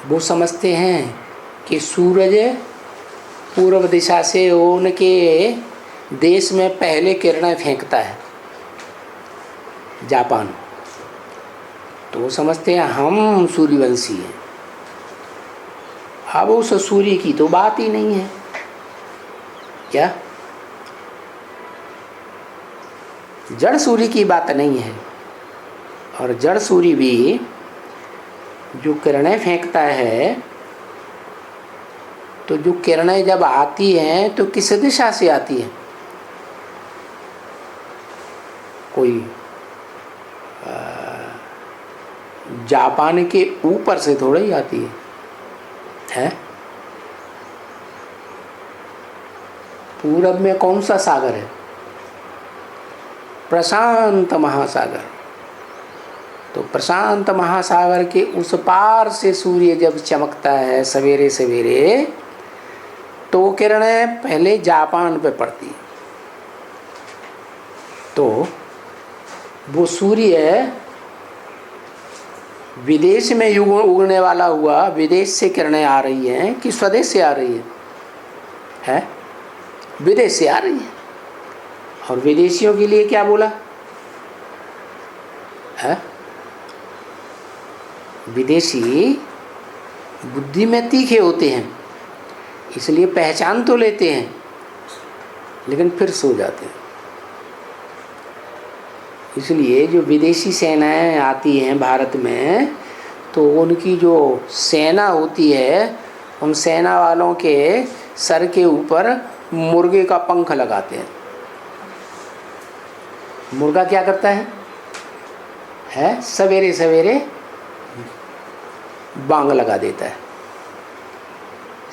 S1: वो समझते हैं कि सूरज पूर्व दिशा से उनके देश में पहले किरणें फेंकता है, जापान। तो वो समझते हैं हम सूर्यवंशी हैं। अब उस सूर्य की तो बात ही नहीं है। क्या? जड़ सूर्य की बात नहीं है। और जड़ सूर्य भी जो किरणें फेंकता है, तो जो किरणें जब आती हैं तो किस दिशा से आती हैं? कोई जापान के ऊपर से थोड़ा ही आती है? पूरब में कौन सा सागर है? प्रशांत महासागर। तो प्रशांत महासागर के उस पार से सूर्य जब चमकता है सवेरे सवेरे, तो किरणें पहले जापान पे पड़ती है। तो वो सूर्य विदेश में उगने वाला हुआ, विदेश से किरणें आ रही हैं कि स्वदेश से आ रही है? विदेश से आ रही है। और विदेशियों के लिए क्या बोला है? विदेशी बुद्धि में तीखे होते हैं, इसलिए पहचान तो लेते हैं, लेकिन फिर सो जाते हैं। इसलिए जो विदेशी सेनाएं आती हैं भारत में, तो उनकी जो सेना होती है, उन सेना वालों के सर के ऊपर मुर्गे का पंख लगाते हैं। मुर्गा क्या करता है सवेरे सवेरे बांग लगा देता है,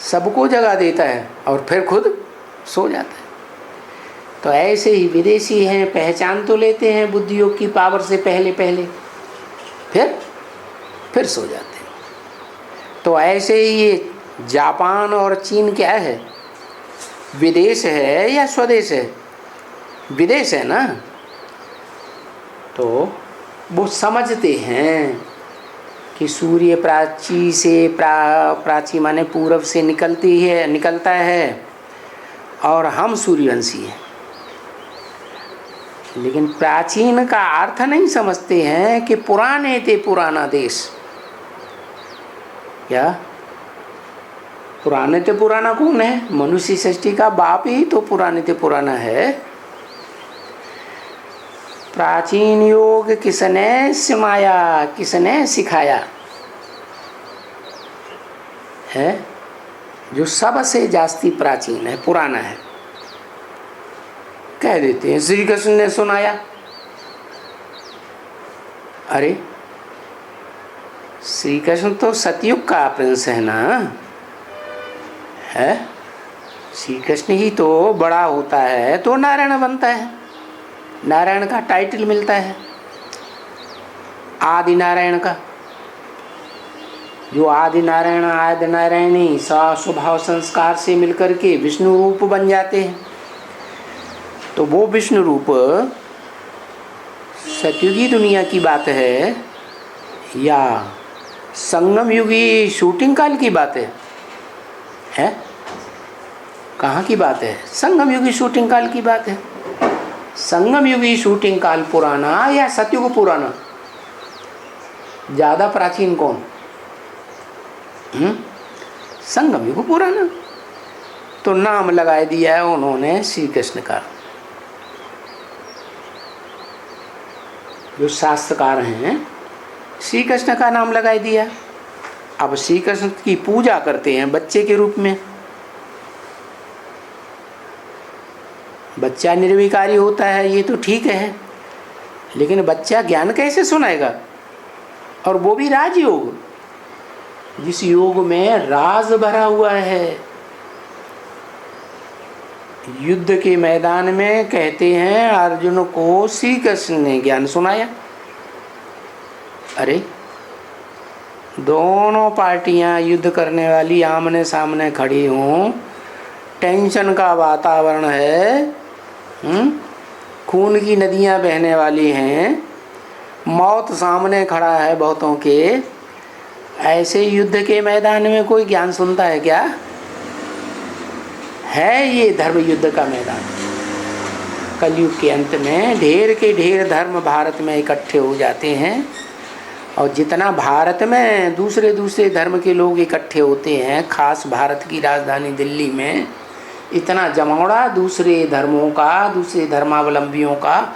S1: सबको जगा देता है और फिर खुद सो जाता है। तो ऐसे ही विदेशी हैं, पहचान तो लेते हैं बुद्धि योग की पावर से पहले फिर सो जाते हैं। तो ऐसे ही ये जापान और चीन क्या है, विदेश है या स्वदेश है? विदेश है ना। तो वो समझते हैं कि सूर्य प्राची से प्राची माने पूरब से निकलता है और हम सूर्यवंशी हैं। लेकिन प्राचीन का अर्थ नहीं समझते हैं कि पुराने थे पुराना देश। क्या पुराने थे पुराना कौन है? मनुष्य सृष्टि का बाप ही तो पुराने थे पुराना है। प्राचीन योग किसने सिमाया, किसने सिखाया है? जो सबसे जास्ती प्राचीन है, पुराना है, कह देते हैं श्री कृष्ण ने सुनाया। अरे श्री कृष्ण तो सतयुग का प्रिंस है ना, है? श्री कृष्ण ही तो बड़ा होता है तो नारायण बनता है, नारायण का टाइटल मिलता है, आदि नारायण का। जो आदि नारायण आदि नारायणी स्वभाव संस्कार से मिलकर के विष्णु रूप बन जाते हैं। तो वो विष्णु रूप सतयुगी दुनिया की बात है या संगम युगी शूटिंग काल की बात है? कहाँ की बात है? संगम युगी शूटिंग काल की बात है। संगम युगी शूटिंग काल पुराना या सतयुग पुराना? ज़्यादा प्राचीन कौन? संगम युग पुराना। तो नाम लगा दिया है उन्होंने श्री कृष्ण का। जो शास्त्रकार हैं श्री कृष्ण का नाम लगा दिया। अब श्री कृष्ण की पूजा करते हैं बच्चे के रूप में। बच्चा निर्विकारी होता है ये तो ठीक है, लेकिन बच्चा ज्ञान कैसे सुनाएगा? और वो भी राजयोग, जिस योग में राज भरा हुआ है। युद्ध के मैदान में कहते हैं अर्जुन को श्री कृष्ण ने ज्ञान सुनाया। अरे दोनों पार्टियां युद्ध करने वाली आमने सामने खड़ी हों, टेंशन का वातावरण है, खून की नदियां बहने वाली हैं, मौत सामने खड़ा है बहुतों के। ऐसे युद्ध के मैदान में कोई ज्ञान सुनता है क्या? है ये धर्म युद्ध का मैदान। कलयुग के अंत में ढेर के ढेर धर्म भारत में इकट्ठे हो जाते हैं, और जितना भारत में दूसरे दूसरे धर्म के लोग इकट्ठे होते हैं, खास भारत की राजधानी दिल्ली में इतना जमावड़ा दूसरे धर्मों का, दूसरे धर्मावलंबियों का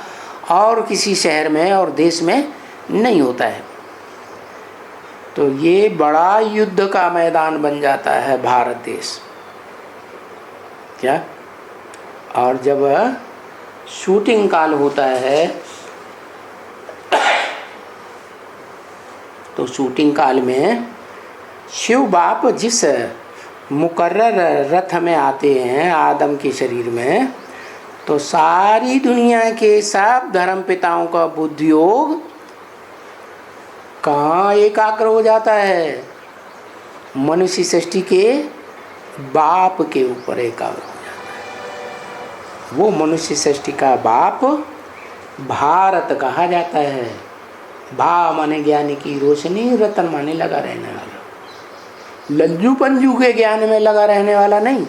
S1: और किसी शहर में और देश में नहीं होता है। तो ये बड़ा युद्ध का मैदान बन जाता है भारत देश। क्या? और जब शूटिंग काल होता है तो शूटिंग काल में शिव बाप जिस मुकर्रर रथ में आते हैं आदम के शरीर में, तो सारी दुनिया के सब धर्म पिताओं का बुद्धि योग कहाँ एकाग्र हो जाता है? मनुष्य सृष्टि के बाप के ऊपर एकाग्र हो जाता है। वो मनुष्य सृष्टि का बाप भारत कहा जाता है। भा माने ज्ञानी की रोशनी, रतन माने लगा रहने वाला, लज्जू पंजू के ज्ञान में लगा रहने वाला नहीं।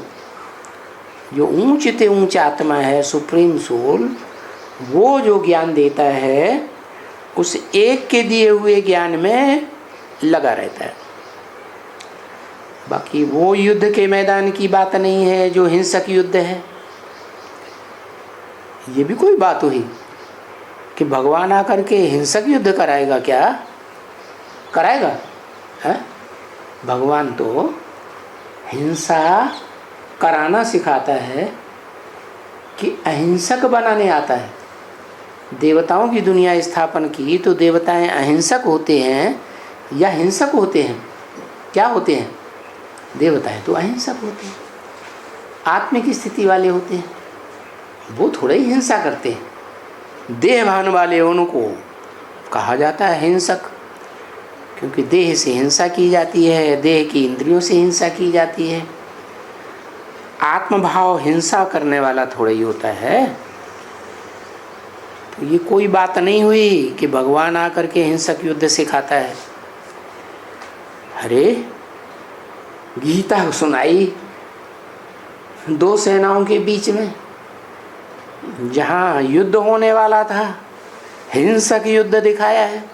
S1: जो ऊंच ते ऊंच आत्मा है, सुप्रीम सोल, वो जो ज्ञान देता है उस एक के दिए हुए ज्ञान में लगा रहता है। बाकी वो युद्ध के मैदान की बात नहीं है जो हिंसक युद्ध है। ये भी कोई बात हुई? कि भगवान आकर के हिंसक युद्ध कराएगा क्या? कराएगा? है? भगवान तो हिंसा कराना सिखाता है कि अहिंसक बनाने आता है। देवताओं की दुनिया स्थापन की तो देवताएं अहिंसक होते हैं या हिंसक होते हैं? क्या होते हैं? देवताएं तो अहिंसक होते हैं, आत्मिक स्थिति वाले होते हैं, वो थोड़े ही हिंसा करते हैं। देहभान वाले उनको कहा जाता है हिंसक, क्योंकि देह से हिंसा की जाती है, देह की इंद्रियों से हिंसा की जाती है। आत्मभाव हिंसा करने वाला थोड़ा ही होता है। तो ये कोई बात नहीं हुई कि भगवान आकर के हिंसक युद्ध सिखाता है। अरे गीता सुनाई दो सेनाओं के बीच में, जहाँ युद्ध होने वाला था, हिंसक युद्ध दिखाया है।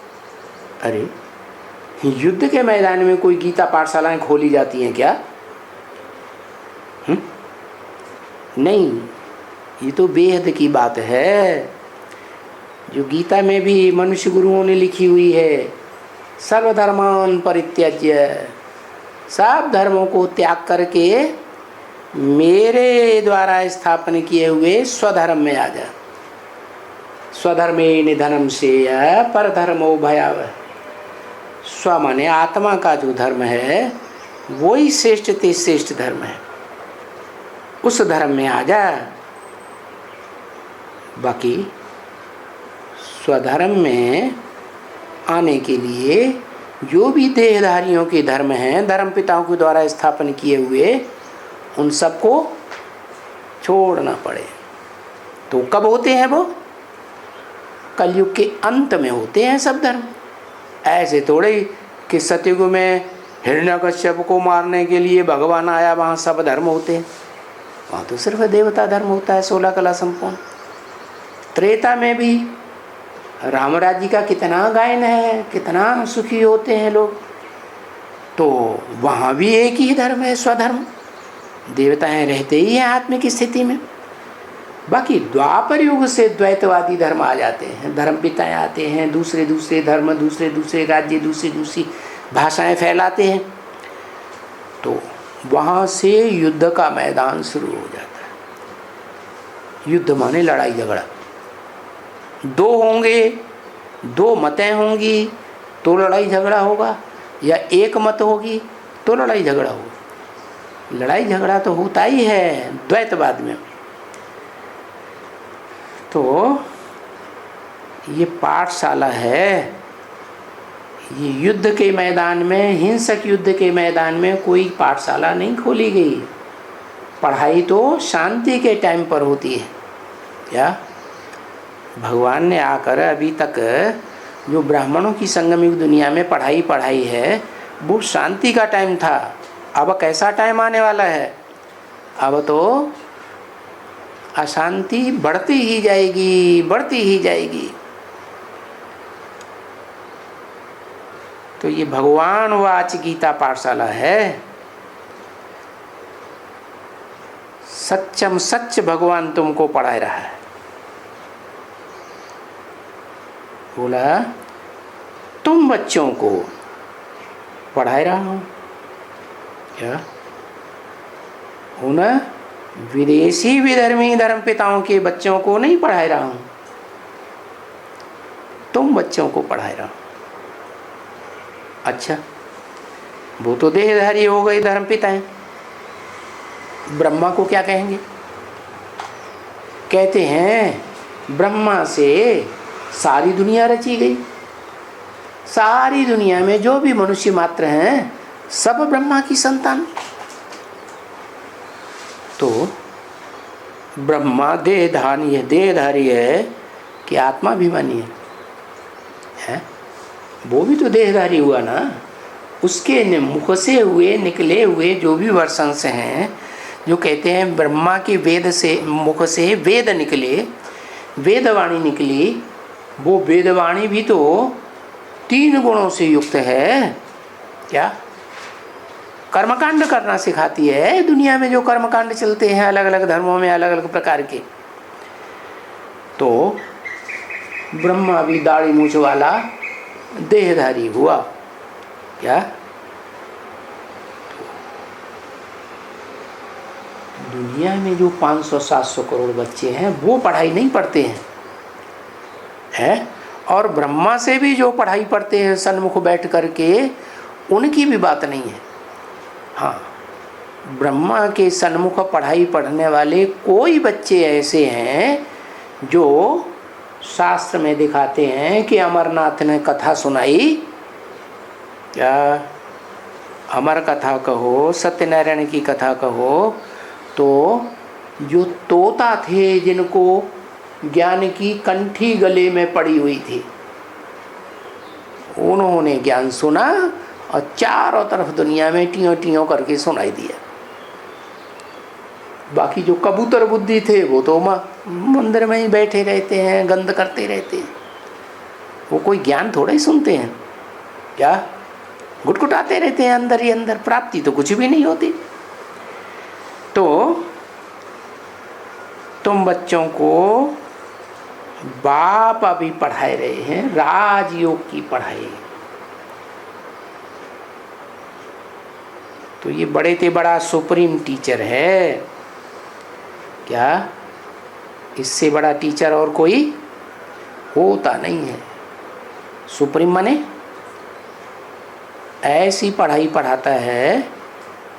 S1: अरे युद्ध के मैदान में कोई गीता पाठशालाएं खोली जाती हैं क्या? नहीं, ये तो बेहद की बात है जो गीता में भी मनुष्य गुरुओं ने लिखी हुई है। सर्वधर्मान परित्यज्य, सब धर्मों को त्याग करके मेरे द्वारा स्थापन किए हुए स्वधर्म में आ जा। स्वधर्मे निधनम से परधर्मो भयावह। स्व माने आत्मा का जो धर्म है वही श्रेष्ठ ते श्रेष्ठ धर्म है, उस धर्म में आ जा। बाकी स्वधर्म में आने के लिए जो भी देहधारियों के धर्म हैं, धर्म पिताओं के द्वारा स्थापन किए हुए, उन सबको छोड़ना पड़े। तो कब होते हैं वो? कलयुग के अंत में होते हैं सब धर्म। ऐसे थोड़े कि सतयुग में हिरण्यकश्यप को मारने के लिए भगवान आया, वहाँ सब धर्म होते हैं। वहाँ तो सिर्फ देवता धर्म होता है 16 कला संपूर्ण। त्रेता में भी राम राज्य का कितना गायन है, कितना सुखी होते हैं लोग। तो वहाँ भी एक ही धर्म है, स्वधर्म। देवताएं रहते ही हैं आत्मिक स्थिति में। बाकी द्वापर युग से द्वैतवादी धर्म आ जाते हैं, धर्म पिताएं आते हैं, दूसरे दूसरे धर्म, दूसरे दूसरे राज्य, दूसरी दूसरी भाषाएं फैलाते हैं। तो वहाँ से युद्ध का मैदान शुरू हो जाता है। युद्ध माने लड़ाई झगड़ा। दो होंगे, दो मतें होंगी तो लड़ाई झगड़ा होगा, या एक मत होगी तो लड़ाई झगड़ा होगा। लड़ाई झगड़ा तो होता ही है द्वैतवाद में। तो ये पाठशाला है, ये युद्ध के मैदान में, हिंसक युद्ध के मैदान में कोई पाठशाला नहीं खोली गई। पढ़ाई तो शांति के टाइम पर होती है। क्या भगवान ने आकर अभी तक जो ब्राह्मणों की संगम युग दुनिया में पढ़ाई है, वो शांति का टाइम था। अब कैसा टाइम आने वाला है? अब तो अशांति बढ़ती ही जाएगी, बढ़ती ही जाएगी। तो ये भगवान वाच गीता पाठशाला है। सच्चम सच भगवान तुमको पढ़ा रहा है। बोला तुम बच्चों को पढ़ा रहा हूँ। क्या उन विदेशी विधर्मी धर्म पिताओं के बच्चों को नहीं पढ़ा रहा हूँ, तुम बच्चों को पढ़ा रहा हूँ। अच्छा, वो तो देहधारी हो गए धर्म पिताएं। ब्रह्मा को क्या कहेंगे? कहते हैं ब्रह्मा से सारी दुनिया रची गई। सारी दुनिया में जो भी मनुष्य मात्र हैं सब ब्रह्मा की संतान। तो ब्रह्मा देहधारी है कि आत्माभिमानी है? वो भी तो देहधारी हुआ ना। उसके मुख से हुए निकले हुए जो भी वर्षंश हैं, जो कहते हैं ब्रह्मा के वेद से, मुख से वेद निकले, वेदवाणी निकली, वो वेदवाणी भी तो 3 गुणों से युक्त है। क्या कर्मकांड करना सिखाती है। दुनिया में जो कर्मकांड चलते हैं अलग अलग धर्मों में, अलग अलग प्रकार के, तो ब्रह्मा भी दाढ़ी मूछ वाला देहधारी हुआ। क्या दुनिया में जो 500-700 करोड़ बच्चे हैं वो पढ़ाई नहीं पढ़ते हैं, और ब्रह्मा से भी जो पढ़ाई पढ़ते हैं सन्मुख बैठ करके, उनकी भी बात नहीं है। हाँ, ब्रह्मा के सन्मुख पढ़ाई पढ़ने वाले कोई बच्चे ऐसे हैं जो शास्त्र में दिखाते हैं कि अमरनाथ ने कथा सुनाई, क्या अमर कथा कहो, सत्यनारायण की कथा कहो, तो जो तोता थे जिनको ज्ञान की कंठी गले में पड़ी हुई थी, उन्होंने ज्ञान सुना और चारों तरफ दुनिया में टियों टियों करके सुनाई दिया। बाकी जो कबूतर बुद्धि थे वो तो मंदिर में ही बैठे रहते हैं, गंद करते रहते हैं, वो कोई ज्ञान थोड़ा ही सुनते हैं, क्या गुटगुटाते रहते हैं अंदर ही अंदर, प्राप्ति तो कुछ भी नहीं होती। तो तुम बच्चों को बाप अभी पढ़ाए रहे हैं राजयोग की पढ़ाई, तो ये बड़े से बड़ा सुप्रीम टीचर है। क्या इससे बड़ा टीचर और कोई होता नहीं है। सुप्रीम माने ऐसी पढ़ाई पढ़ाता है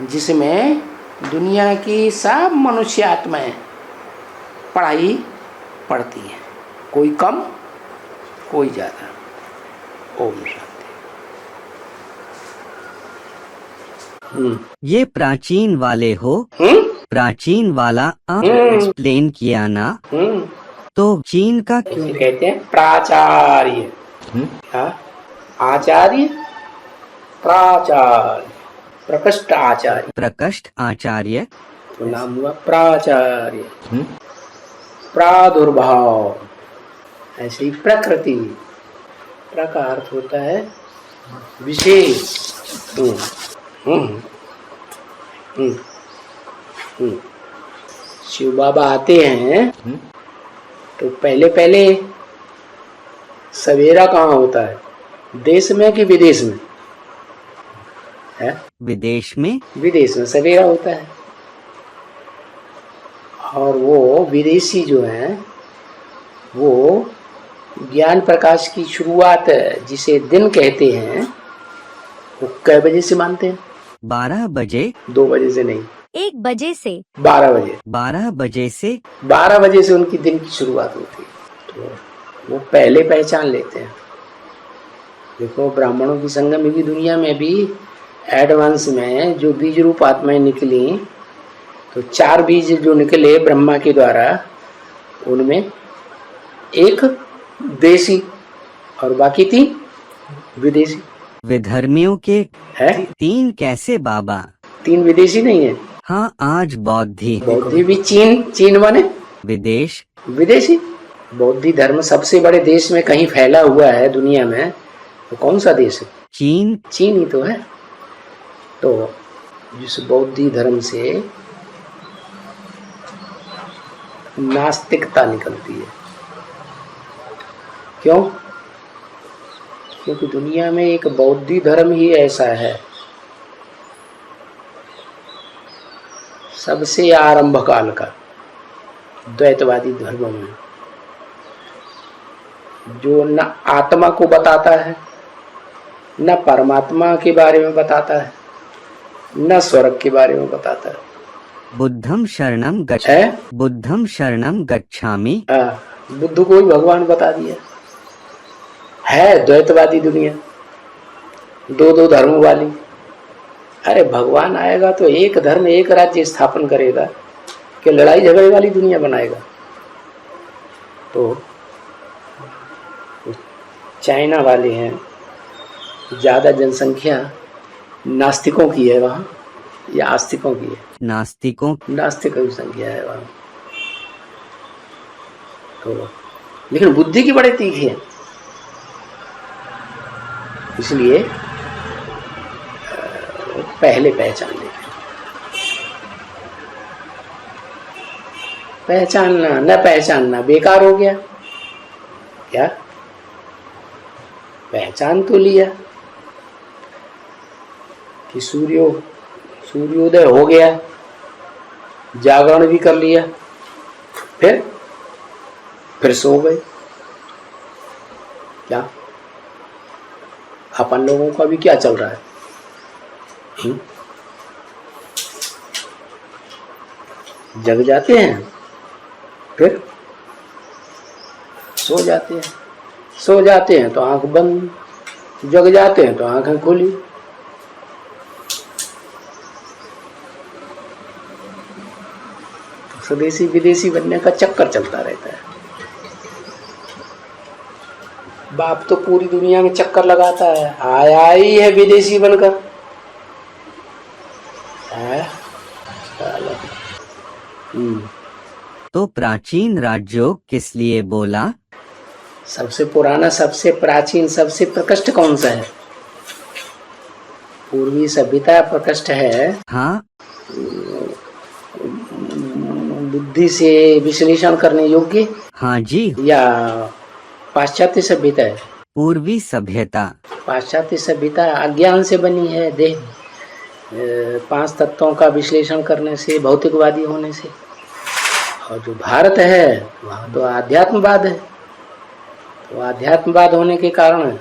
S1: जिसमें दुनिया की सब मनुष्य आत्माएं पढ़ाई पढ़ती हैं, कोई कम कोई ज़्यादा। ओम शांति।
S2: ये प्राचीन वाले हो, प्राचीन वाला आप एक्सप्लेन किया ना, तो चीन का क्यों
S1: कहते हैं प्राचार्य? आचार्य प्राचार्य, प्रकृष्ट आचार्य,
S2: प्रकृष्ट आचार्य
S1: तो नाम हुआ प्राचार्य। प्रादुर्भाव, ऐसी प्रकृति, प्रका अर्थ होता है विशेष। शिव बाबा आते हैं तो पहले पहले सवेरा कहाँ होता है, देश में कि विदेश में है?
S2: विदेश में।
S1: विदेश में सवेरा होता है। और वो विदेशी जो हैं वो ज्ञान प्रकाश की शुरुआत जिसे दिन कहते हैं वो कै बजे से मानते हैं?
S2: 12 बजे।
S1: 2 बजे से नहीं,
S3: 1 बजे से
S1: 12 बजे।
S2: 12 बजे से
S1: 12 बजे से उनकी दिन की शुरुआत होती है, तो वो पहले पहचान लेते हैं। देखो ब्राह्मणों की संगम की दुनिया में भी एडवांस में जो बीज रूप आत्माएं निकली, तो 4 बीज जो निकले ब्रह्मा के द्वारा, उनमें एक देसी और बाकी 3 विदेशी।
S2: विधर्मियों के
S1: है
S2: 3 कैसे बाबा?
S1: 3 विदेशी नहीं है।
S2: हाँ, आज बौद्धि।
S1: बौद्धि भी चीन माने
S2: विदेश,
S1: विदेशी। बौद्धि धर्म सबसे बड़े देश में कहीं फैला हुआ है दुनिया में, तो कौन सा देश है?
S2: चीन।
S1: चीन ही तो है। तो जिस बौद्धि धर्म से नास्तिकता निकलती है, क्यों? क्योंकि दुनिया में एक बौद्धि धर्म ही ऐसा है सबसे आरंभ काल का द्वैतवादी धर्मों में, जो न आत्मा को बताता है, न परमात्मा के बारे में बताता है, न स्वर्ग के बारे में बताता है।
S2: बुद्धम शरणम बुद्धम शरणम गच्छामि।
S1: बुद्ध को ही भगवान बता दिया है। द्वैतवादी दुनिया, 2 धर्मों वाली। अरे भगवान आएगा तो एक धर्म एक राज्य स्थापन करेगा कि लड़ाई झगड़े वाली दुनिया बनाएगा? तो चाइना वाले हैं, ज्यादा जनसंख्या नास्तिकों की है वहाँ या आस्तिकों की है?
S2: नास्तिकों
S1: की संख्या है वहाँ। तो लेकिन बुद्धि की बड़े तीखी है, इसलिए पहले पहचान लेते हैं। पहचानना न पहचानना बेकार हो गया क्या? पहचान तो लिया कि सूर्योदय हो गया, जागरण भी कर लिया, फिर सो गए। क्या अपन लोगों का भी क्या चल रहा है? जग जाते हैं, फिर सो जाते हैं, सो जाते हैं तो आंख बंद, जग जाते हैं तो आंखें खुली। स्वदेशी विदेशी बनने का चक्कर चलता रहता है। बाप तो पूरी दुनिया में चक्कर लगाता है, आया ही है विदेशी बनकर।
S2: तो प्राचीन राजयोग किस लिए बोला?
S1: सबसे पुराना, सबसे प्राचीन, सबसे प्रकृष्ट कौन सा है? पूर्वी सभ्यता प्रकृष्ट है।
S2: हाँ,
S1: बुद्धि से विश्लेषण करने योग्य।
S2: हाँ जी।
S1: या पाश्चात्य सभ्यता है?
S2: पूर्वी सभ्यता।
S1: पाश्चात्य सभ्यता अज्ञान से बनी है, देह 5 तत्वों का विश्लेषण करने से, भौतिकवादी होने से। और जो भारत है वहाँ तो आध्यात्मवाद है। तो आध्यात्मवाद होने के कारण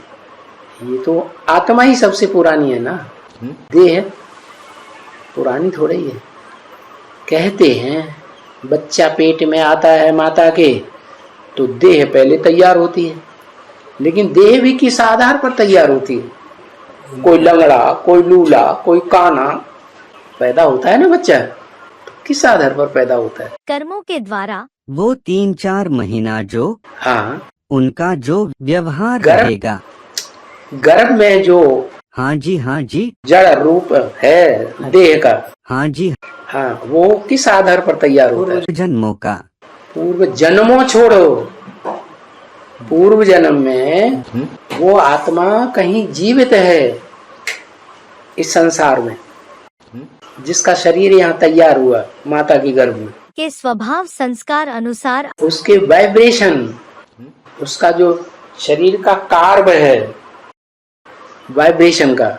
S1: ये तो आत्मा ही सबसे पुरानी है ना, देह पुरानी थोड़ी ही है। कहते हैं बच्चा पेट में आता है माता के तो देह पहले तैयार होती है, लेकिन देह भी किस आधार पर तैयार होती है? कोई लंगड़ा, कोई लूला, कोई काना पैदा होता है ना बच्चा, तो किस आधार पर पैदा होता है?
S3: कर्मों के द्वारा।
S2: वो 3-4 महीना जो,
S1: हाँ,
S2: उनका जो व्यवहार रहेगा।
S1: गर्भ में जो,
S2: हाँ जी, हाँ जी,
S1: जड़ रूप है देह का,
S2: हाँ जी,
S1: हाँ, वो किस आधार पर तैयार होता है?
S2: जन्मों का।
S1: पूर्व जन्मों छोड़ो, पूर्व जन्म में वो आत्मा कहीं जीवित है इस संसार में, जिसका शरीर यहाँ तैयार हुआ माता की गर्भ में,
S3: के स्वभाव संस्कार अनुसार
S1: उसके वाइब्रेशन, उसका जो शरीर का कार्ब है वाइब्रेशन का,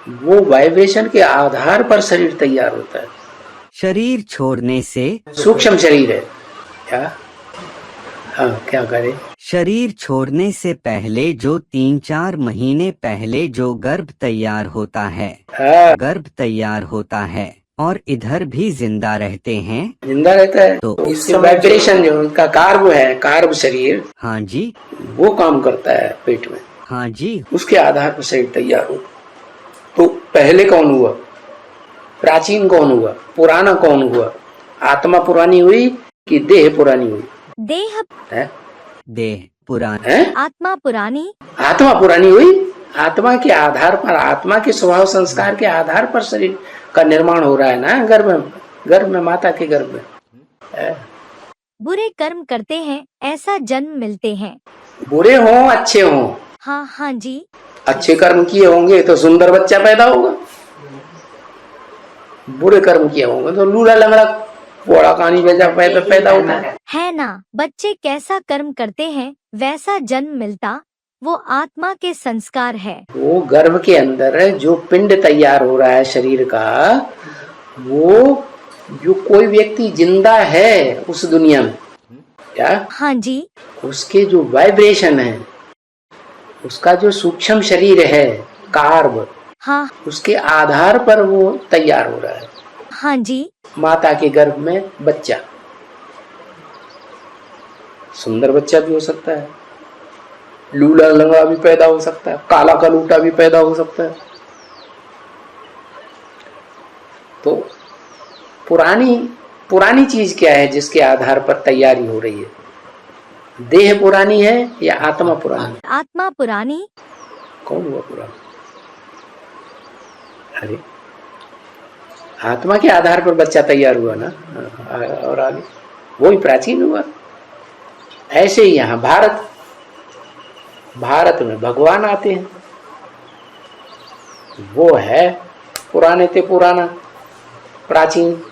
S1: वो वाइब्रेशन के आधार पर शरीर तैयार होता है।
S2: शरीर छोड़ने से,
S1: सूक्ष्म शरीर है क्या? हाँ, क्या करे?
S2: शरीर छोड़ने से पहले जो 3-4 महीने पहले जो गर्भ तैयार होता है,
S1: हाँ,
S2: गर्भ तैयार होता है और इधर भी जिंदा रहते हैं,
S1: जिंदा रहता है।
S2: तो
S1: इससे वाइब्रेशन जो उनका कार्ब है, कार्ब शरीर,
S2: हाँ जी,
S1: वो काम करता है पेट में,
S2: हाँ जी,
S1: उसके आधार पर शरीर तैयार हो। तो पहले कौन हुआ? प्राचीन कौन हुआ? पुराना कौन हुआ? आत्मा पुरानी हुई कि देह पुरानी हुई?
S3: देह
S1: है?
S2: देह पुराना
S1: है?
S3: आत्मा पुरानी।
S1: आत्मा पुरानी हुई। आत्मा के आधार पर, आत्मा के स्वभाव संस्कार के आधार पर शरीर का निर्माण हो रहा है ना, गर्भ में माता के गर्भ में। है?
S3: बुरे कर्म करते हैं ऐसा जन्म मिलते हैं।
S1: बुरे हों अच्छे हों,
S3: हाँ हाँ जी।
S1: अच्छे कर्म किए होंगे तो सुंदर बच्चा पैदा होगा, बुरे कर्म किए होंगे तो लूला लंगड़ा पोड़ा कानी पैदा होता
S3: है ना। बच्चे कैसा कर्म करते हैं वैसा जन्म मिलता, वो आत्मा के संस्कार है।
S1: वो गर्भ के अंदर जो पिंड तैयार हो रहा है शरीर का, वो जो कोई व्यक्ति जिंदा है उस दुनिया में, क्या?
S3: हाँ जी।
S1: उसके जो वाइब्रेशन है, उसका जो सूक्ष्म शरीर है कार्ब,
S3: हाँ,
S1: उसके आधार पर वो तैयार हो रहा है।
S3: हाँ जी।
S1: माता के गर्भ में बच्चा, सुंदर बच्चा भी हो सकता है, लूला लंगड़ा भी पैदा हो सकता है, काला कलूटा भी पैदा हो सकता है। तो पुरानी चीज क्या है जिसके आधार पर तैयारी हो रही है? देह पुरानी है या आत्मा पुरानी?
S3: आत्मा पुरानी।
S1: कौन हुआ पुराना? अरे आत्मा के आधार पर बच्चा तैयार हुआ ना, और आगे वही प्राचीन हुआ। ऐसे ही यहाँ भारत में भगवान आते हैं, वो है पुराने ते पुराना, प्राचीन,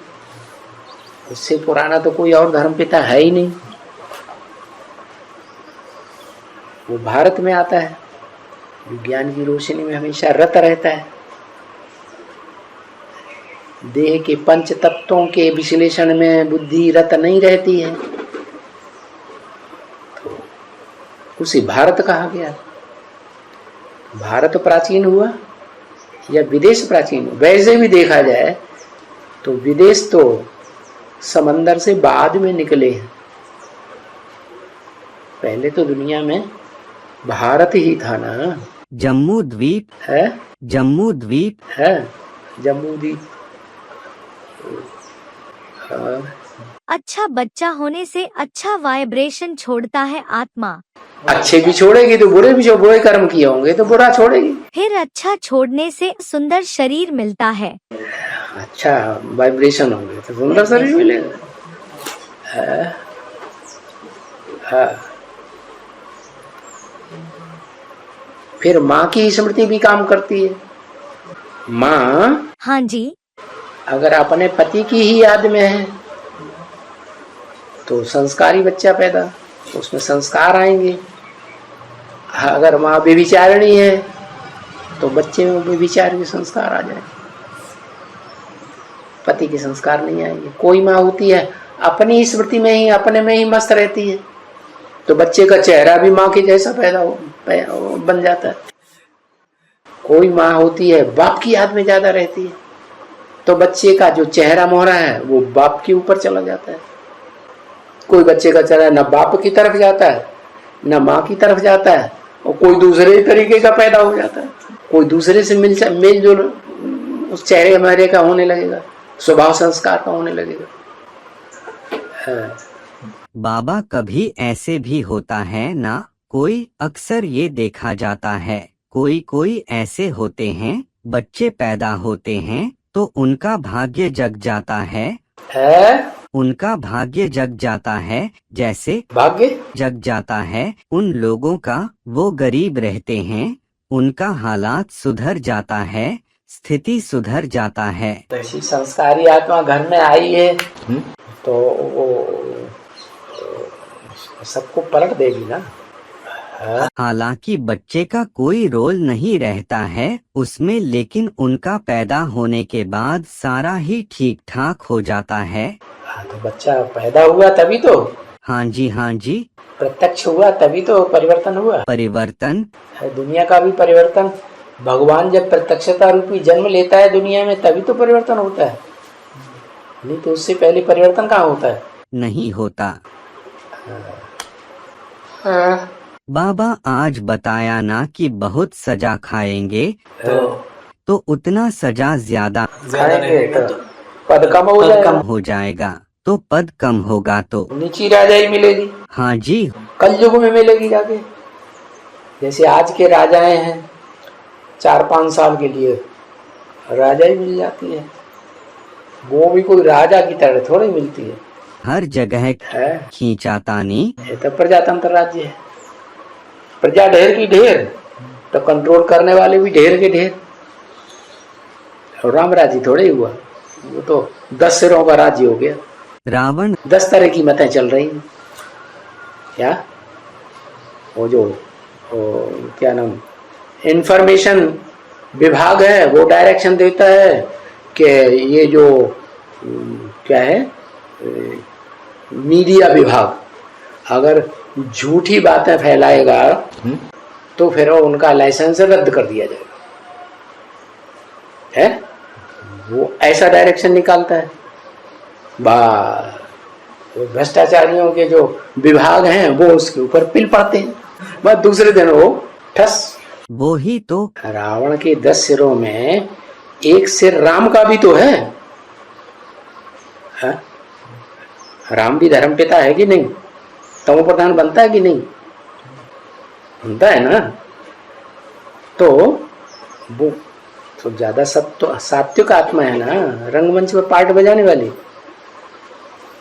S1: उससे पुराना तो कोई और धर्मपिता है ही नहीं। वो भारत में आता है, विज्ञान की रोशनी में हमेशा रत रहता है। देह के पंच तत्वों के विश्लेषण में बुद्धि रत नहीं रहती है, तो उसे भारत कहा गया। भारत प्राचीन हुआ या विदेश प्राचीन हुआ? वैसे भी देखा जाए तो विदेश तो समंदर से बाद में निकले हैं। पहले तो दुनिया में भारत ही था ना।
S2: जम्मू द्वीप
S1: है,
S2: जम्मू द्वीप
S1: है जम्मू द्वीप। हाँ।
S3: अच्छा बच्चा होने से अच्छा वाइब्रेशन छोड़ता है आत्मा।
S1: अच्छे भी छोड़ेगी तो बुरे भी, बुरे कर्म किए होंगे तो बुरा छोड़ेगी।
S3: फिर अच्छा छोड़ने से सुंदर शरीर मिलता है।
S1: अच्छा वाइब्रेशन होंगे तो सुंदर शरीर मिलेगा। हाँ। फिर माँ की स्मृति भी काम करती है। माँ
S3: हाँ जी,
S1: अगर अपने पति की ही याद में है तो संस्कारी बच्चा पैदा, तो उसमें संस्कार आएंगे। अगर माँ बेविचारणी है तो बच्चे में बेविचार के संस्कार आ जाए, पति के संस्कार नहीं आएंगे। कोई माँ होती है अपनी स्मृति में ही, अपने में ही मस्त रहती है, तो बच्चे का चेहरा भी माँ के जैसा बन जाता है। कोई माँ होती है बाप की याद में ज्यादा रहती है, तो बच्चे का जो चेहरा मोहरा है वो बाप के ऊपर चला जाता है। कोई बच्चे का चेहरा न बाप की तरफ जाता है न माँ की तरफ जाता है, और कोई दूसरे तरीके का पैदा हो जाता है। कोई दूसरे से मेल जोल उस चेहरे मेहरे का होने लगेगा, स्वभाव संस्कार का होने लगेगा। हाँ।
S2: बाबा कभी ऐसे भी होता है ना, कोई अक्सर ये देखा जाता है, कोई ऐसे होते हैं बच्चे पैदा होते हैं तो उनका भाग्य जग जाता है, उनका भाग्य जग जाता है। जैसे
S1: भाग्य जग
S2: जाता है उन लोगों का, वो गरीब रहते हैं, उनका हालात सुधर जाता है, स्थिति सुधर जाता है।
S1: ऐसी संस्कारी आत्मा घर में आई है तो वो सबको पलट देगी ना।
S2: हालांकि बच्चे का कोई रोल नहीं रहता है उसमें, लेकिन उनका पैदा होने के बाद सारा ही ठीक ठाक हो जाता है।
S1: तो बच्चा पैदा हुआ तभी तो।
S2: हाँ जी, हाँ जी।
S1: प्रत्यक्ष हुआ तभी तो परिवर्तन हुआ।
S2: परिवर्तन
S1: है दुनिया का भी परिवर्तन। भगवान जब प्रत्यक्षता रूपी जन्म लेता है दुनिया में तभी तो परिवर्तन होता है, नहीं तो उससे पहले परिवर्तन कहाँ होता है?
S2: नहीं होता। बाबा आज बताया ना कि बहुत सजा खाएंगे तो उतना सजा ज्यादा
S1: खाएंगे तो पद कम
S2: हो जाएगा, तो पद कम होगा तो
S1: नीची राजाई मिलेगी।
S2: हाँ जी,
S1: कलयुग में मिलेगी जाके। जैसे आज के राजाएं हैं 4-5 साल के लिए राजाई मिल जाती है, वो भी कोई राजा की तरह थोड़ी मिलती है।
S2: हर जगह खींचातानी।
S1: ये तो प्रजातंत्र राज्य है, प्रजा ढेर की ढेर तो कंट्रोल करने वाले भी ढेर के ढेर। और राम राज्य थोड़े हुआ, वो तो 10 सिरों का राज्य हो गया।
S2: रावण
S1: 10 तरह की मतें चल रही हैं। क्या वो क्या नाम इंफॉर्मेशन विभाग है, वो डायरेक्शन देता है कि ये जो क्या है मीडिया विभाग अगर झूठी बातें फैलाएगा तो फिर उनका लाइसेंस रद्द कर दिया जाएगा, है वो ऐसा डायरेक्शन निकालता है। भ्रष्टाचारियों के जो विभाग हैं वो उसके ऊपर पिल पड़ते हैं, बस दूसरे दिन वो ठस।
S2: वो ही तो
S1: रावण के 10 सिरों में एक सिर राम का भी तो है, हा? राम भी धर्म पिता है कि नहीं? तमो प्रधान बनता है कि नहीं? बनता है ना। तो वो तो ज्यादा सात्विक आत्मा है ना, रंगमंच पर पार्ट बजाने वाली।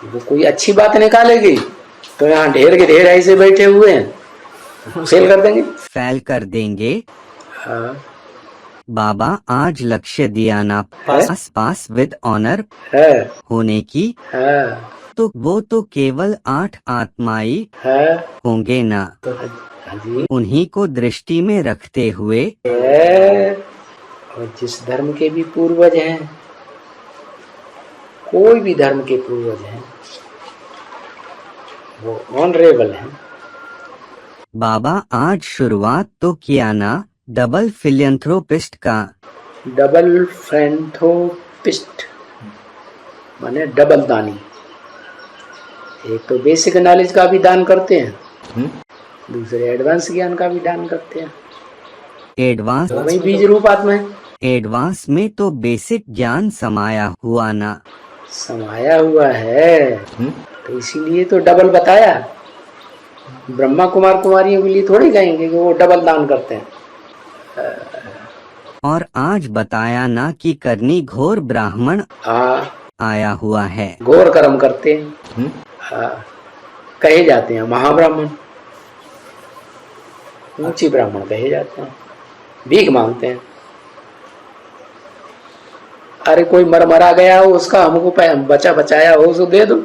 S1: वो कोई अच्छी बात निकालेगी तो यहाँ ढेर के ढेर ऐसे बैठे हुए हैं, फेल कर देंगे,
S2: फेल कर देंगे।
S1: हाँ।
S2: बाबा आज लक्ष्य दिया ना, पास विद ऑनर
S1: है
S2: होने की।
S1: हाँ।
S2: वो तो केवल 8 आत्माई
S1: है
S2: होंगे ना।
S1: तो हाँ जी
S2: उन्हीं को दृष्टि में रखते हुए
S1: है। और जिस धर्म के भी पूर्वज हैं, कोई भी धर्म के पूर्वज हैं, वो ऑनरेबल हैं।
S2: बाबा आज शुरुआत तो किया ना डबल फिलियंथ्रोपिस्ट का।
S1: डबल फ्रेंथोपिस्ट माने डबल दानी। एक तो बेसिक नॉलेज का भी दान करते हैं, दूसरे एडवांस ज्ञान का भी दान करते हैं।
S2: एडवांस
S1: तो वही बीज रूप आत्मा है।
S2: एडवांस में तो बेसिक ज्ञान समाया हुआ ना।
S1: समाया हुआ है, तो इसीलिए तो डबल बताया। ब्रह्मा कुमार कुमारियों के लिए थोड़ी कहेंगे कि वो डबल दान करते हैं।
S2: और आज बताया ना कि करनी घोर ब्राह्मण आया हुआ है।
S1: घोर कर्म करते हैं, कहे जाते हैं महाब्राह्मण, ऊंची ब्राह्मण कहे जाते हैं। भीख मांगते हैं। अरे कोई मरा गया हो, उसका हमको बचा बचाया हो तो दे दो।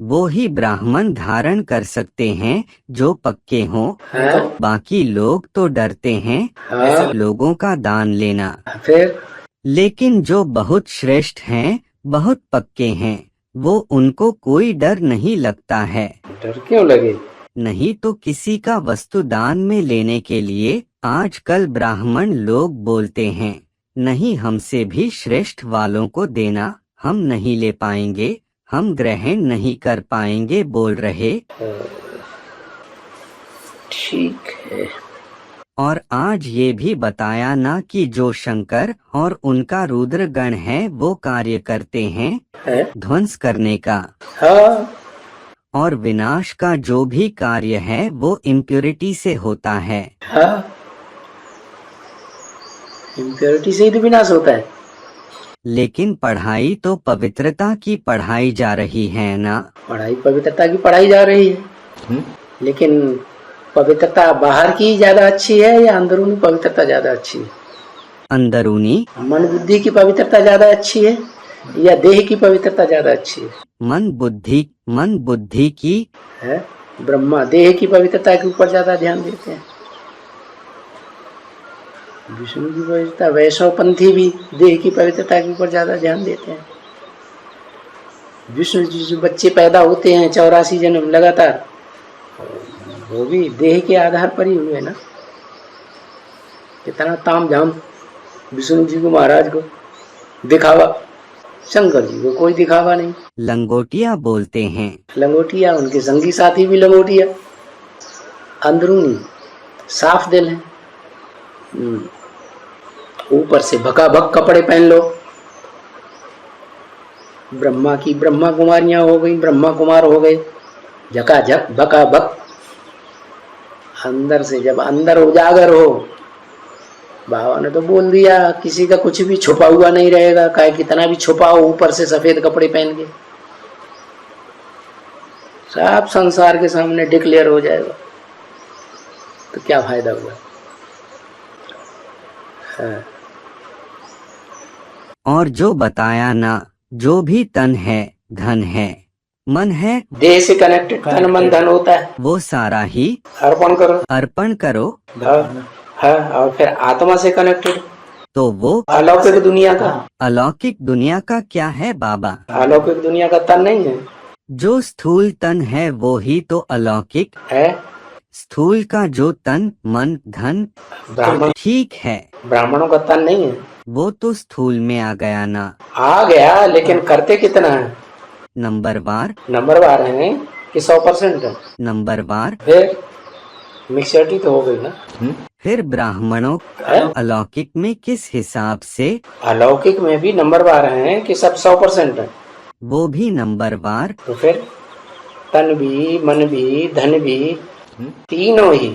S2: वो ही ब्राह्मण धारण कर सकते हैं जो पक्के हों।
S1: हाँ?
S2: बाकी लोग तो डरते हैं
S1: हाँ?
S2: लोगों का दान लेना।
S1: फिर
S2: लेकिन जो बहुत श्रेष्ठ हैं, बहुत पक्के हैं, वो उनको कोई डर नहीं लगता है।
S1: डर क्यों लगे?
S2: नहीं तो किसी का वस्तु दान में लेने के लिए आजकल ब्राह्मण लोग बोलते हैं, नहीं हमसे भी श्रेष्ठ वालों को देना, हम नहीं ले पाएंगे, हम ग्रहण नहीं कर पाएंगे बोल रहे।
S1: ठीक है।
S2: और आज ये भी बताया ना कि जो शंकर और उनका रुद्र गण है वो कार्य करते हैं
S1: है?
S2: ध्वंस करने का।
S1: हाँ?
S2: और विनाश का जो भी कार्य है वो इम्प्योरिटी से होता है।
S1: हाँ? इम्प्योरिटी से ही तो विनाश होता है।
S2: लेकिन पढ़ाई तो पवित्रता की पढ़ाई जा रही है ना।
S1: पढ़ाई पवित्रता की पढ़ाई जा रही है, लेकिन पवित्रता बाहर की ज्यादा अच्छी है या अंदरूनी पवित्रता ज्यादा अच्छी है?
S2: अंदरूनी
S1: मन बुद्धि की पवित्रता ज्यादा अच्छी है या देह की पवित्रता ज्यादा अच्छी है?
S2: मन बुद्धि की
S1: है। ब्रह्मा देह की पवित्रता के ऊपर ज्यादा ध्यान देते हैं। विष्णु की पवित्रता, वैष्णवपंथी भी देह की पवित्रता के ऊपर ज्यादा ध्यान देते हैं। विष्णु जी जो बच्चे पैदा होते हैं 84 जन्म लगातार, वो भी देह के आधार पर ही हुए ना। कितना ताम झाम विष्णु जी को, महाराज को दिखावा, शंकर जी को कोई दिखावा नहीं।
S2: लंगोटिया बोलते हैं।
S1: लंगोटिया, उनके संगी साथी भी लंगोटिया। अंदरूनी साफ दिल है, ऊपर से भकाभक कपड़े पहन लो। ब्रह्मा की ब्रह्मा कुमारियां हो गई, ब्रह्मा कुमार हो गए, झकाझक भकाभक। अंदर से जब अंदर उजागर हो, बाबा ने तो बोल दिया किसी का कुछ भी छुपा हुआ नहीं रहेगा, चाहे कितना भी छुपाओ ऊपर से सफेद कपड़े पहन के, सब संसार के सामने डिक्लेयर हो जाएगा। तो क्या फायदा हुआ? हाँ।
S2: और जो बताया ना, जो भी तन है धन है, मन है,
S1: देह से कनेक्टेड तन मन धन होता है,
S2: वो सारा ही
S1: अर्पण करो। हाँ, और फिर आत्मा से कनेक्टेड
S2: तो वो
S1: अलौकिक दुनिया का।
S2: अलौकिक दुनिया का क्या है बाबा?
S1: अलौकिक दुनिया का तन नहीं है।
S2: जो स्थूल तन है वो ही तो अलौकिक
S1: है।
S2: स्थूल का जो तन मन धन
S1: ब्राह्मण
S2: ठीक है,
S1: ब्राह्मणों का तन नहीं है।
S2: वो तो स्थूल में आ गया ना।
S1: आ गया, लेकिन करते कितना है? नंबरवार है कि 100% है?
S2: नंबरवार।
S1: फिर मिक्सचरिटी तो हो गई ना।
S2: फिर ब्राह्मणों अलौकिक में किस हिसाब से?
S1: अलौकिक में भी नंबरवार हैं कि सब 100% है?
S2: वो भी नंबरवार।
S1: तो फिर तन भी, मन भी, धन भी, तीनों ही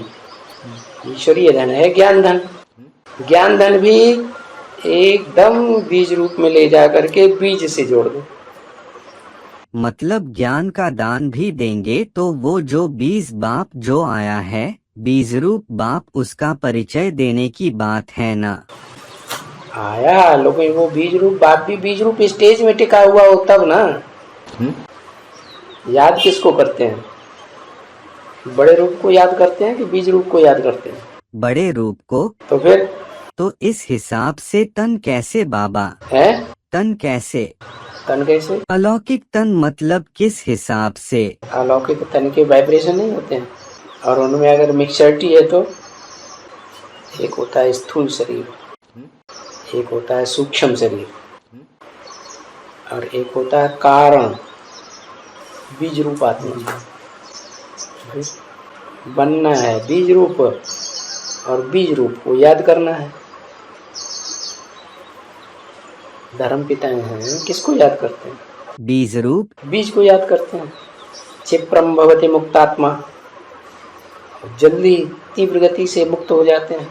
S1: ईश्वरीय धन है। ज्ञान धन, ज्ञान धन भी एकदम बीज रूप में ले जा करके बीज से जोड़ दो।
S2: मतलब ज्ञान का दान भी देंगे तो वो जो बीज बाप जो आया है, बीज रूप बाप, उसका परिचय देने की बात है ना।
S1: आया, लेकिन वो बीज रूप बाप भी बीज रूप स्टेज में टिका हुआ हो तब ना। याद किसको करते हैं? बड़े रूप को याद करते हैं कि बीज रूप को याद करते हैं?
S2: बड़े रूप को।
S1: तो फिर
S2: तो इस हिसाब से तन कैसे बाबा?
S1: है
S2: तन कैसे?
S1: तन कैसे?
S2: अलौकिक तन मतलब किस हिसाब से?
S1: अलौकिक तन के वाइब्रेशन नहीं होते हैं, और उनमें अगर मिक्सचरिटी है तो एक होता है स्थूल शरीर, एक होता है सूक्ष्म शरीर, और एक होता है कारण बीज रूप आत्मा। बनना है बीज रूप, और बीज रूप को याद करना है। धर्म पिता हैं किसको याद करते हैं?
S2: बीज रूप।
S1: बीज को याद करते हैं। क्षिप्रम भवति मुक्तात्मा, जल्दी तीव्र गति से मुक्त हो जाते हैं।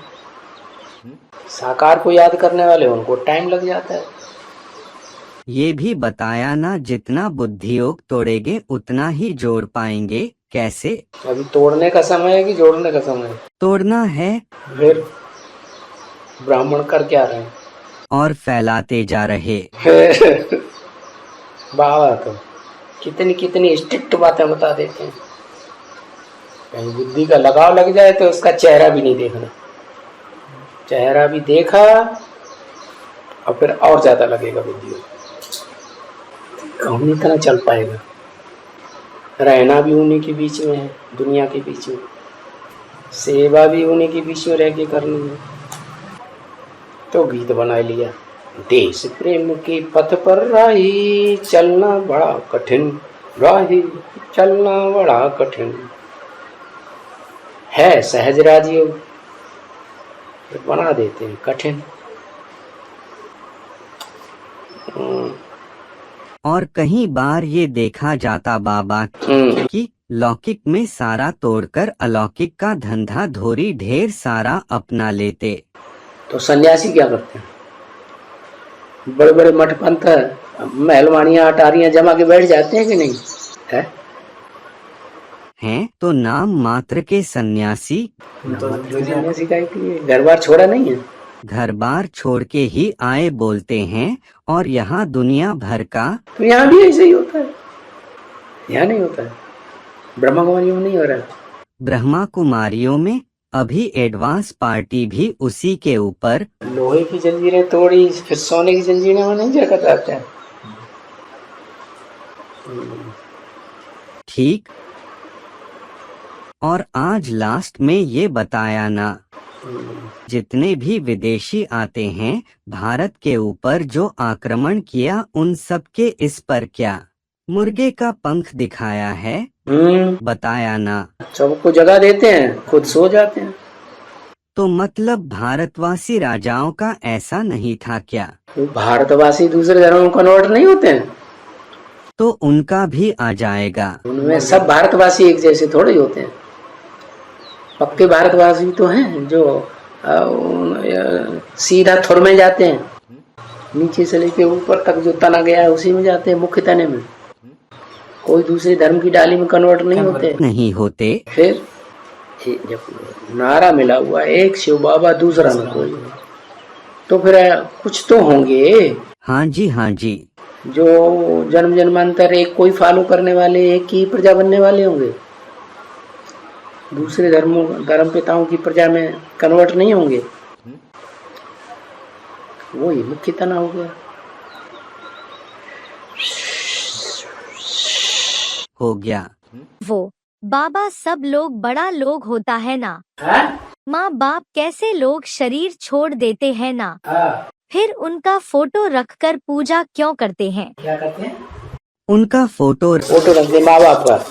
S1: साकार को याद करने वाले उनको टाइम लग जाता है।
S2: ये भी बताया ना, जितना बुद्धि योग तोड़ेंगे उतना ही जोड़ पाएंगे। कैसे?
S1: अभी तोड़ने का समय है कि जोड़ने का समय है?
S2: तोड़ना है।
S1: फिर ब्राह्मण कर क्या रहे हैं?
S2: और फैलाते जा रहे।
S1: बाबा तो कितनी कितनी स्ट्रिक्ट बातें बता देते हैं। कहीं बुद्धि का लगाव लग जाए तो उसका चेहरा भी नहीं देखना। चेहरा भी देखा और फिर और ज्यादा लगेगा बुद्धि। कौन इतना चल पाएगा? रहना भी उन्हीं के बीच में है, दुनिया के बीच में। सेवा भी उन्हीं के बीच में रह के करनी है। तो गीत बना लिया, देश प्रेम के पथ पर राही चलना बड़ा कठिन, राही चलना बड़ा कठिन है। सहज राजयोग बना देते हैं कठिन।
S2: और कहीं बार ये देखा जाता बाबा कि लौकिक में सारा तोड़कर अलौकिक का धंधा धोरी ढेर सारा अपना लेते।
S1: तो सन्यासी क्या करते हैं? बड़े बड़े मठ पंथ महलवानियां अटारियां जमा के बैठ जाते हैं कि नहीं है?
S2: हैं तो नाम मात्र के सन्यासी।
S1: तो सन्यासी का घर बार छोड़ा नहीं है।
S2: घर बार छोड़ के ही आए बोलते हैं, और यहाँ दुनिया भर का।
S1: तो यहाँ भी ऐसे ही होता है। यहाँ नहीं होता है, ब्रह्मा कुमारियों में नहीं हो रहा है।
S2: ब्रह्मा कुमारियों में अभी एडवांस पार्टी भी उसी के ऊपर।
S1: लोहे की जंजीरें तोड़ी, फिर सोने की जंजीरें में नहीं जगत आता है।
S2: ठीक। और आज लास्ट में ये बताया ना, जितने भी विदेशी आते हैं भारत के ऊपर जो आक्रमण किया, उन सब के इस पर क्या मुर्गे का पंख दिखाया है? बताया ना।
S1: सबको जगह देते हैं, खुद सो जाते हैं।
S2: तो मतलब भारतवासी राजाओं का ऐसा नहीं था क्या?
S1: भारतवासी दूसरे धर्मों में कन्वर्ट नहीं होते हैं?
S2: तो उनका भी आ जाएगा।
S1: उनमें सब भारतवासी एक जैसे थोड़े ही होते हैं। पक्के भारतवासी तो हैं जो सीधा थुर में जाते हैं, नीचे से लेके ऊपर तक जो तना गया है उसी में जाते हैं, मुख्य तने में। कोई दूसरे धर्म की डाली में कन्वर्ट नहीं होते।
S2: नहीं होते।
S1: फिर जब नारा मिला हुआ एक शिव बाबा दूसरा न कोई, तो फिर कुछ तो होंगे।
S2: हाँ जी, हाँ जी।
S1: जो जन्म जन्मांतर एक कोई फॉलो करने वाले, एक की प्रजा बनने वाले होंगे। दूसरे धर्म पिताओं की प्रजा में कन्वर्ट नहीं होंगे। वही मुख्य तना हो गया।
S2: हो गया।
S3: वो बाबा सब लोग बड़ा लोग होता है ना। माँ बाप कैसे लोग शरीर छोड़ देते हैं ना, फिर उनका फोटो रखकर पूजा क्यों करते हैं?
S1: क्या करते हैं?
S2: उनका फोटो
S1: रखते माँ बाप का।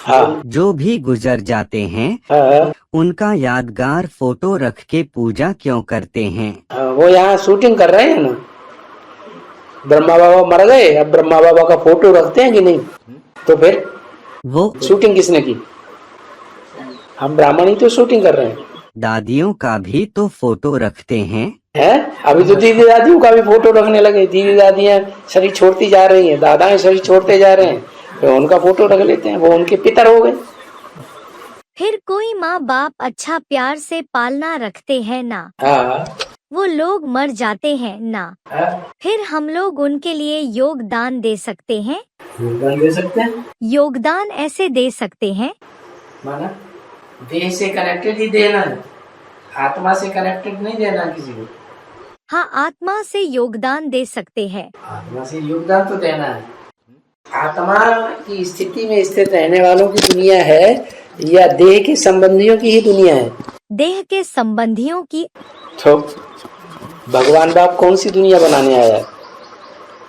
S1: हाँ।
S2: जो भी गुजर जाते हैं,
S1: हाँ।
S2: उनका यादगार फोटो रख के पूजा क्यों करते हैं?
S1: वो यहाँ शूटिंग कर रहे हैं ना। ब्रह्मा बाबा मर गए, अब ब्रह्मा बाबा का फोटो रखते हैं कि नहीं? तो फिर
S2: वो
S1: शूटिंग किसने की? हम ब्राह्मण ही तो शूटिंग कर रहे हैं।
S2: दादियों का भी तो फोटो रखते हैं।
S1: अभी तो दीदी दादियों का भी फोटो रखने लगे। दीदी दादियां शरीर छोड़ती जा रही हैं, दादाएं शरीर छोड़ते जा रहे हैं, तो उनका फोटो रख लेते हैं। वो उनके पितर हो गए।
S3: फिर कोई माँ बाप अच्छा प्यार से पालना रखते हैं ना।
S1: हाँ।
S3: वो लोग मर जाते हैं ना, फिर हम लोग उनके लिए योगदान दे सकते हैं।
S1: योगदान दे सकते हैं?
S3: योगदान ऐसे दे सकते हैं,
S1: माना देह से कनेक्टेड ही देना है, आत्मा से कनेक्टेड नहीं देना किसी को।
S3: हाँ, आत्मा से योगदान दे सकते हैं।
S1: आत्मा से योगदान तो देना है। आत्मा की स्थिति में स्थित रहने वालों की दुनिया है या देह के संबंधियों की ही दुनिया है?
S3: देह के संबंधियों की।
S1: तो भगवान बाप कौन सी दुनिया बनाने आया है?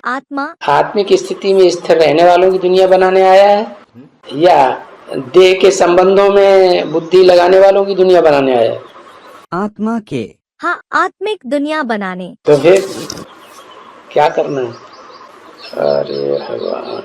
S3: आत्मा।
S1: आत्मिक स्थिति में स्थिर रहने वालों की दुनिया बनाने आया है या देह के संबंधों में बुद्धि लगाने वालों की दुनिया बनाने आया है?
S2: आत्मा के।
S3: हाँ, आत्मिक दुनिया बनाने।
S1: तो फिर क्या करना है? अरे भगवान।